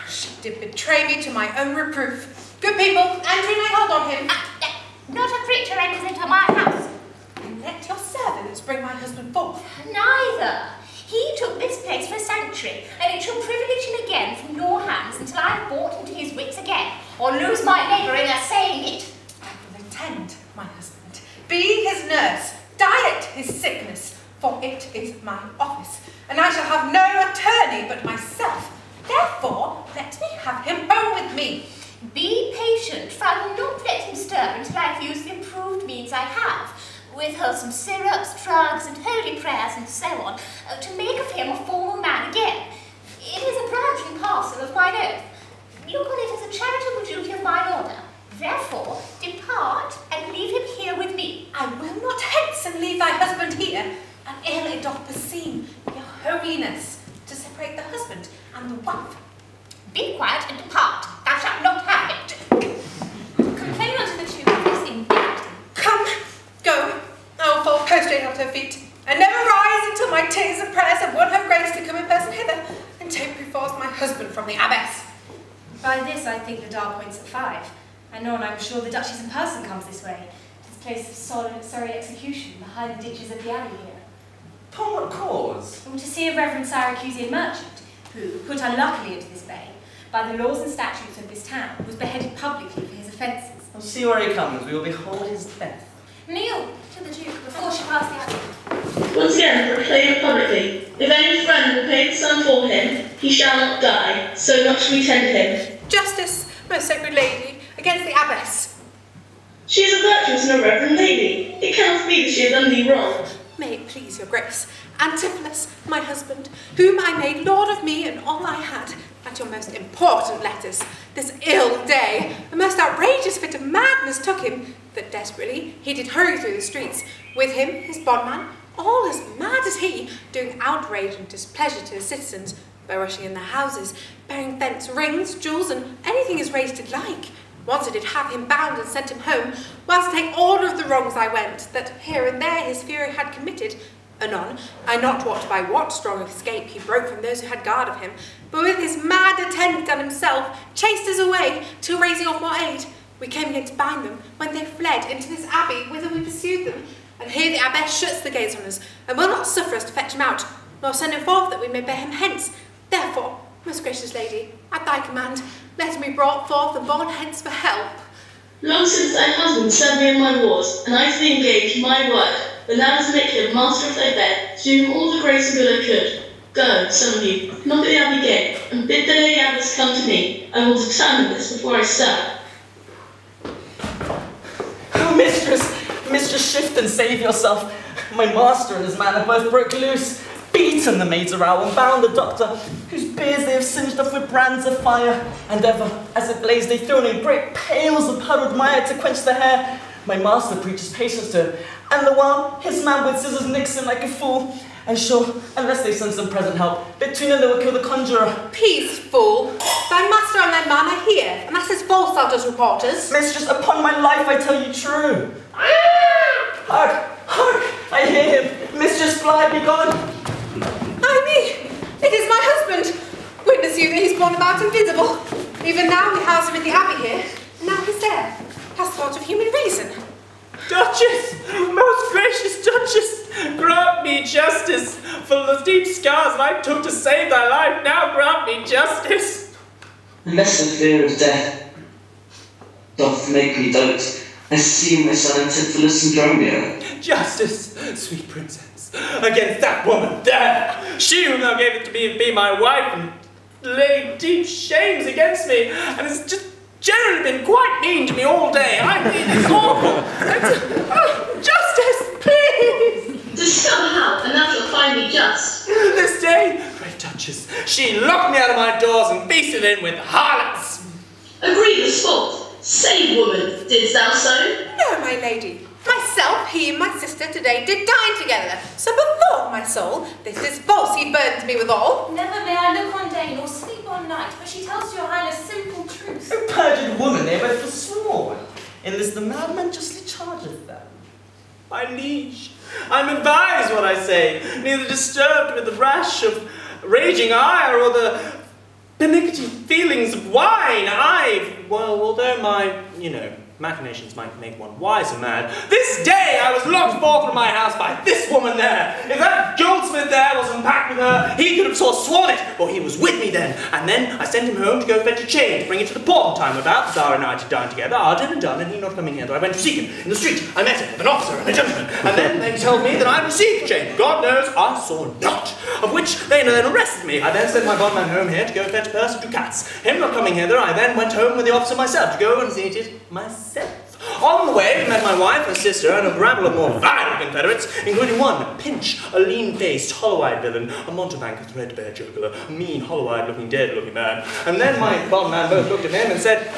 [SPEAKER 8] She did betray me to my own reproof. Good people, Andrew, lay hold on him.
[SPEAKER 13] Not a creature enters into my house.
[SPEAKER 8] And let your servants bring my husband forth.
[SPEAKER 13] Neither. He took this place for sanctuary, and it shall privilege him again from your hands until I have brought him to his wits again, or lose my labour in assaying it.
[SPEAKER 8] I will attend my husband, be his nurse, diet his sickness, for it is my office, and I shall have no attorney but myself. Therefore, let me have him home with me.
[SPEAKER 13] Be patient, for I will not let him stir until I have used the improved means I have, with wholesome syrups, drugs, and holy prayers, and so on, to make of him a formal man again. It is a branch and parcel of mine oath. Look on it as a charitable duty of mine order. Therefore, depart and leave him here with me.
[SPEAKER 8] I will not hence and leave thy husband here, and ill it doth beseem your holiness to separate the husband and the wife.
[SPEAKER 13] Be quiet and depart. Thou shalt not have it.
[SPEAKER 6] Complain unto the two of this indignity.
[SPEAKER 8] Come, go. I will fall prostrate at her feet, and never rise until my tears and prayers have won her grace to come in person hither, and take perforce my husband from the abbess.
[SPEAKER 11] By this I think the dial points at 5. Anon I'm sure the Duchess in person comes this way. This place of solemn sorry execution behind the ditches of the alley here.
[SPEAKER 3] Upon what cause?
[SPEAKER 11] To see a reverend Syracusean merchant, who, put unluckily into this bay, by the laws and statutes of this town, was beheaded publicly for his offences.
[SPEAKER 3] We'll see where he comes. We will behold his death.
[SPEAKER 11] Kneel to the Duke before she pass the alley.
[SPEAKER 2] Once again, proclaim it publicly. If any friend will pay the sum for him, he shall not die. So much we tend him.
[SPEAKER 8] Justice, most sacred lady, against the abbess.
[SPEAKER 2] She is a virtuous and a reverend lady. It cannot be that she has done thee wrong.
[SPEAKER 8] May it please your grace, Antipholus, my husband, whom I made lord of me and all I had, at your most important letters, this ill day, a most outrageous fit of madness took him, that desperately he did hurry through the streets, with him his bondman, all as mad as he, doing outrage and displeasure to the citizens, by rushing in their houses, bearing thence rings, jewels, and anything his race did like. Once I did have him bound and sent him home, whilst to take order of the wrongs I went, that here and there his fury had committed. Anon, I not wot by what strong escape he broke from those who had guard of him, but with his mad attendant and himself, chased us away, till raising off more aid, we came again to bind them, when they fled into this abbey, whither we pursued them. And here the abbess shuts the gates on us, and will not suffer us to fetch him out, nor send him forth that we may bear him hence. Therefore, most gracious lady, at thy command, let him be brought forth and borne hence for help.
[SPEAKER 2] Long since thy husband served me in my wars, and I to thee engaged my word, but now to make him master of thy bed, to do him all the grace and good I could. Go, some of you, knock at the abbey gate, and bid the lady abbess come to me. I will determine this before I stir.
[SPEAKER 3] Oh, mistress, shift and save yourself. My master and his man have both broke loose, beaten the maids around and bound the doctor, whose beards they have singed off with brands of fire, and ever, as it blazed, they thrown in great pails of puddled mire to quench the hair. My master preaches patience to him, and the while his man with scissors nicks him like a fool. And sure, unless they send some present help, between them they will kill the conjurer.
[SPEAKER 8] Peace, fool. Thy master and thy man are here, and that is false, thou dost reporters.
[SPEAKER 3] Mistress, upon my life I tell you true. Hark, hark, I hear him. Mistress, fly, be gone.
[SPEAKER 8] Ay me, it is my husband. Witness you that he's borne about invisible. Even now we house him in the abbey here, and now he's there. Hast thought of human reason?
[SPEAKER 5] Duchess, most gracious Duchess, grant me justice for the deep scars that I took to save thy life. Now grant me justice.
[SPEAKER 3] Unless the fear of death doth make me dote, I see my son Antipholus and Dromio.
[SPEAKER 5] Justice, sweet princess, against that woman there, she whom thou gavest to be my wife, and laid deep shames against me, and has just generally been quite mean to me all day. I mean, it's awful. Justice, please!
[SPEAKER 2] Discover how, and thou shalt find me just.
[SPEAKER 5] This day, great Duchess, she locked me out of my doors and feasted in with harlots.
[SPEAKER 2] A grievous fault. Say, woman, didst thou so?
[SPEAKER 8] No, my lady. Myself, he and my sister today did dine together. So before my soul, this is false he burdens me withal.
[SPEAKER 11] Never may I look on day nor sleep on night, but she tells your highness simple truth.
[SPEAKER 10] O perjured woman, they both forsworn. In this the madman justly chargeth them.
[SPEAKER 5] My liege, I'm advised what I say, neither disturbed with the rash of raging ire or the benignity feelings of wine. Well, although my, machinations might make one wise or mad, this day I was locked forth from my house by this woman there. If that goldsmith there wasn't packed with her, he could have sworn it, for he was with me then. And then I sent him home to go fetch a chain, to bring it to the port in time about the Tsar and I to dine together, our dinner done, and he not coming hither. I went to seek him in the street. I met him with an officer and a gentleman, and then they told me that I received the chain. God knows I saw not, of which they then arrested me. I then sent my bondman home here to go fetch a purse of ducats. Him not coming hither, I then went home with the officer myself to go and see it myself. On the way, we met my wife, her sister, and a rabble of more vile confederates, including one, Pinch, a lean-faced, hollow-eyed villain, a mountebank, a threadbare joker, a mean, hollow-eyed-looking, dead-looking man. And then my bondman both looked at him and said,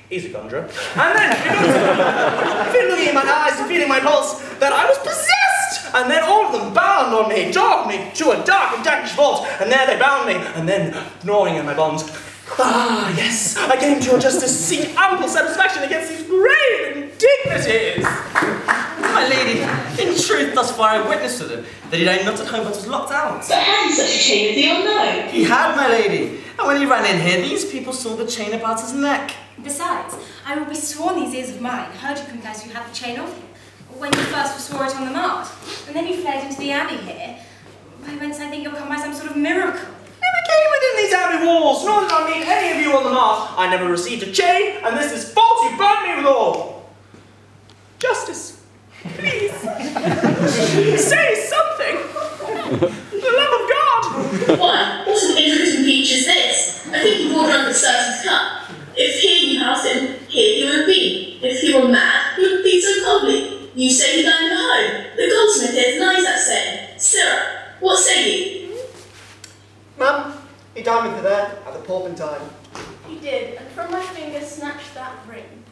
[SPEAKER 5] "He's a conjurer." And then, looking in my eyes and feeling my pulse, that I was possessed! And then all of them bound on me, dogged me to a dark and dankish vault, and there they bound me, and then, gnawing at my bonds, "Ah, yes, I came to your justice to seek ample satisfaction against these grave indignities."
[SPEAKER 10] My lady, in truth, thus far I witnessed to them, that he lay not at home but was locked out.
[SPEAKER 2] But had he such a chain with thee or no?
[SPEAKER 10] He had, my lady, and when he ran in here, these people saw the chain about his neck.
[SPEAKER 11] Besides, I will be sworn these ears of mine heard you confess you had the chain of him, when you first forswore it on the mart, and then you fled into the abbey here, by whence I think you'll come by some sort of miracle.
[SPEAKER 5] Never came within these abbey walls, nor did I meet any of you on the mart. I never received a chain, and this is false, you burnt me withal. Justice, please, say something. For the love of God.
[SPEAKER 2] Why, what an interesting peach is this? I think you brought under Certain's cup. If here you housed him, here he would be. If he were mad, he would be so comely. You say he dined at home. The goldsmith here denies that saying. Sirrah, what say ye?
[SPEAKER 7] Ma'am, he dined with her there at the Porpentine.
[SPEAKER 4] He did, and from my finger snatched that ring.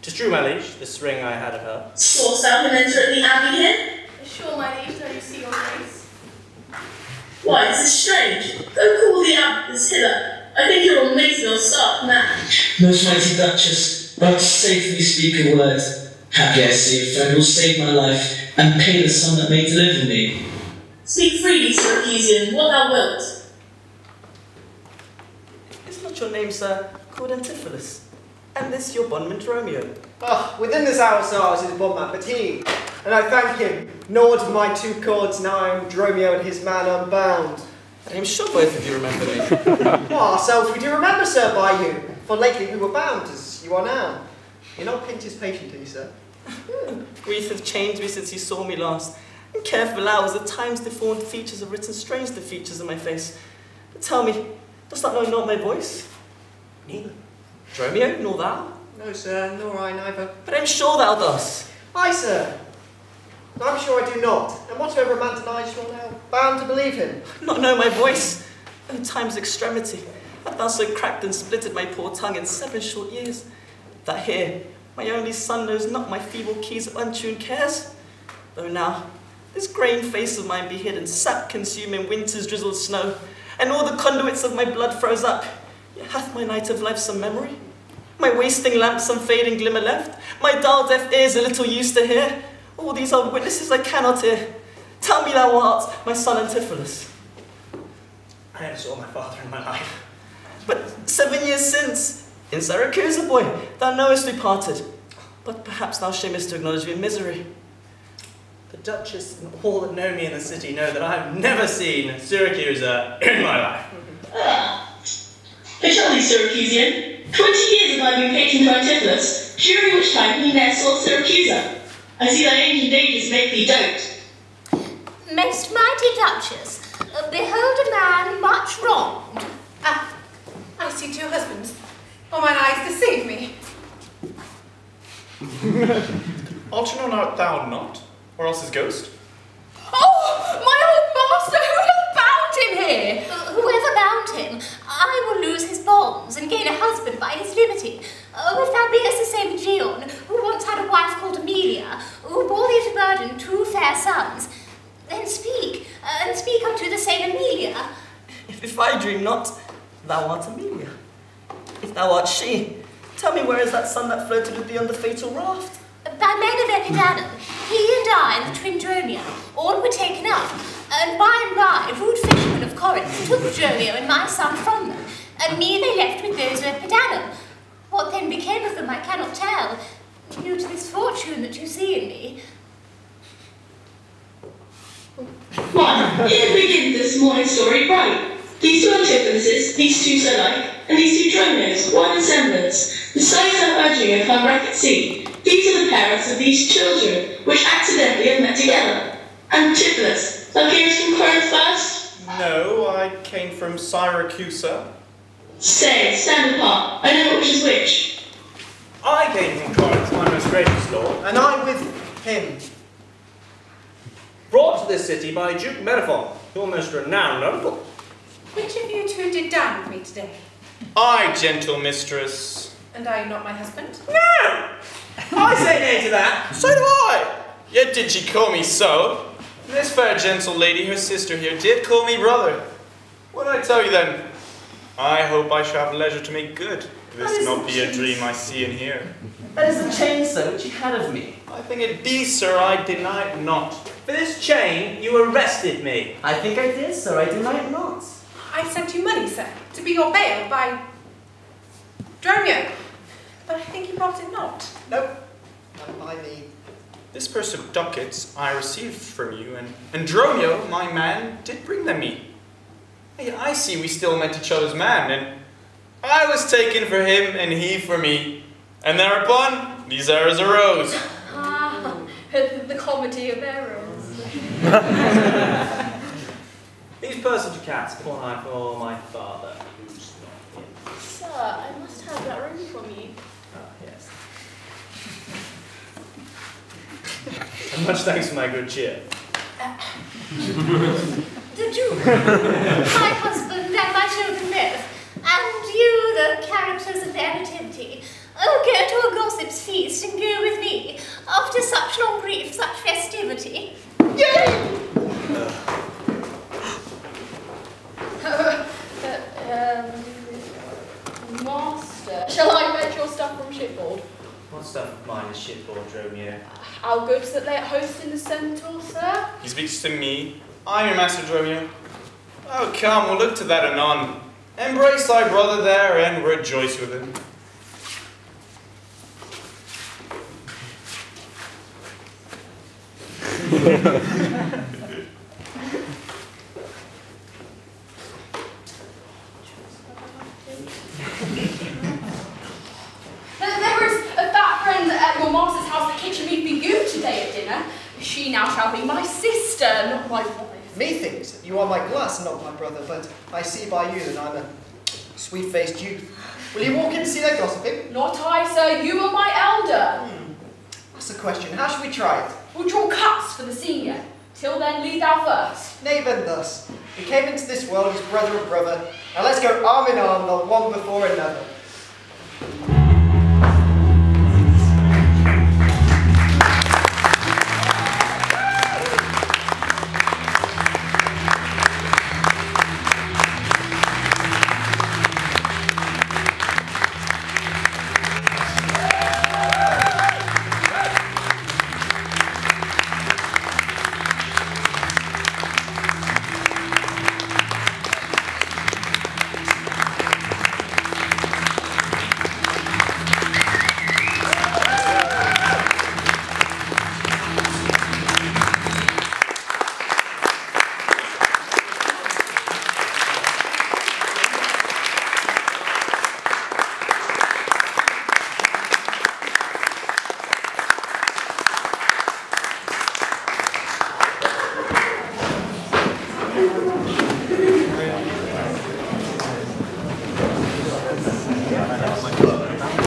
[SPEAKER 5] 'Tis true, my liege, this ring I had of her.
[SPEAKER 2] Sawest thou him enter at the abbey here?
[SPEAKER 4] Assure my liege that you see your grace.
[SPEAKER 2] Why, this is strange. Go call the abbess hither. I think you will make me stark mad.
[SPEAKER 3] Most mighty Duchess, vouchsafe me speak a word. Happy I see a friend will save my life, and pay the sum that may deliver me.
[SPEAKER 2] Speak freely, Syracusian, what thou wilt.
[SPEAKER 10] Is not your name, sir, called Antipholus? And this your bondman Dromio?
[SPEAKER 7] Ah, within this hour so is his bondman, but he, and I thank him, nor did my two cords, now I am Dromio and his man unbound.
[SPEAKER 10] I am sure both of you remember me.
[SPEAKER 7] Well, ourselves we do remember, sir, by you, for lately we were bound, as you are now. You're not Pinch's patient, are you, sir?
[SPEAKER 10] Grief hath changed me since he saw me last, and careful hours at times deformed features have written strange the features of my face. But tell me, dost thou know not my voice? Neither. Dromio, nor thou?
[SPEAKER 7] No, sir, nor I neither.
[SPEAKER 10] But I am sure thou dost.
[SPEAKER 7] Aye, sir. I'm sure I do not, and whatsoever a man denies, you're now bound to believe him.
[SPEAKER 10] Not know my voice? O time's extremity, hast thou so cracked and splitted my poor tongue in 7 short years, that here my only son knows not my feeble keys of untuned cares? Though now, this grain face of mine be hidden, sap consuming winter's drizzled snow, and all the conduits of my blood froze up, yet hath my night of life some memory? My wasting lamp some fading glimmer left, my dull deaf ears a little used to hear, all these old witnesses I cannot hear. Tell me thou art my son Antipholus.
[SPEAKER 5] I never saw my father in my life.
[SPEAKER 10] But 7 years since, in Syracuse, boy, thou knowest we parted.
[SPEAKER 3] But perhaps thou shamest to acknowledge your misery.
[SPEAKER 10] The Duchess and all that know me in the city know that I have never seen Syracuse in my life.
[SPEAKER 2] The jolly Syracusian. 20 years have I been patron to Antipholus, during which time he ne'er saw Syracusa. I see thy ancient ages make thee dote.
[SPEAKER 13] Most mighty Duchess, behold a man much wronged.
[SPEAKER 8] Ah, I see 2 husbands. Oh, mine eyes deceive me.
[SPEAKER 5] Algernon art thou not? Or else his ghost?
[SPEAKER 6] Oh, my old master, who hath bound him here?
[SPEAKER 13] Whoever bound him, I will lose his bonds and gain a husband by his liberty. If thou beest the same Geon, who once had a wife called Amelia, who bore thee to burden 2 fair sons, then speak, and speak unto the same Amelia.
[SPEAKER 3] If I dream not, thou art Amelia. If thou art she, tell me where is that son that floated with thee on the fatal raft?
[SPEAKER 13] By men of Epidanum, he and I and the twin Dromio, all were taken up, and by, rude fishermen of Corinth took Dromio and my son from them, and me they left with those of Epidanum. What then became of them I cannot tell, due to this fortune that you see in me.
[SPEAKER 2] Why, here begins this morning's story bright. These 2 Antipholuses, these 2 so like, and these 2 Dromios, one in semblance, the sight and urging of her wreck at sea. These are the parents of these children, which accidentally have met together. Antipholus, thou camest from Corinth first?
[SPEAKER 5] No, I came from Syracusa.
[SPEAKER 2] Say, stand apart, I know which is which.
[SPEAKER 10] I came from Corinth, my most gracious lord,
[SPEAKER 7] And I with him.
[SPEAKER 10] brought to this city by Duke Metaphon, your most renowned uncle.
[SPEAKER 8] Which of you 2 did dine with me today?
[SPEAKER 5] I, gentle mistress.
[SPEAKER 8] And are you not my husband?
[SPEAKER 10] No! I say nay to that.
[SPEAKER 5] So do I. Yet did she call me so. This fair gentle lady, her sister here, did call me brother. What I tell you then? I hope I shall have leisure to make good. If this not be a dream I see and hear.
[SPEAKER 3] That is the chain, sir, which you had of me.
[SPEAKER 5] I think it be, sir, I deny it not.
[SPEAKER 10] For this chain, you arrested me.
[SPEAKER 3] I think I did, sir, I deny it not.
[SPEAKER 8] I sent you money, sir, to be your bail by Dromio. But I think you brought it not.
[SPEAKER 7] Nope, not by me.
[SPEAKER 5] This purse of ducats I received from you, and Dromio, my man, did bring them me. Hey, I see we still met each other's man, and I was taken for him, and he for me. And thereupon, these errors arose.
[SPEAKER 6] Ah, the comedy of errors.
[SPEAKER 10] These purse of ducats pawn I for my father, who's not here.
[SPEAKER 4] Sir, I must have that ring from you.
[SPEAKER 10] Ah, yes. And much thanks for my good cheer.
[SPEAKER 13] The Duke, my husband and my children live, and you, the characters of their nativity, go to a gossip's feast and go with me, after such long grief, such festivity. Yay!
[SPEAKER 6] Master, shall I fetch your stuff from shipboard?
[SPEAKER 10] What stuff of mine is shipboard, Dromio?
[SPEAKER 6] Our goods that lay at host in the Centaur, sir?
[SPEAKER 5] He speaks to me. I'm your master, Dromio. Oh, come, we'll look to that anon. Embrace thy brother there, and rejoice with him.
[SPEAKER 6] There is a fat friend at your master's house that kitchen me for you today at dinner. She now shall be my sister, not my wife.
[SPEAKER 7] Methinks that you are my glass, not my brother, but I see by you that I'm a sweet-faced youth. Will you walk in to see that gossiping?
[SPEAKER 6] Not I, sir. You are my elder.
[SPEAKER 7] That's the question. How should we try it?
[SPEAKER 6] We'll draw cuts for the senior. Till then, lead thou first.
[SPEAKER 7] Nay, then thus. We came into this world as brother and brother. Now let's go arm in arm, the one before another.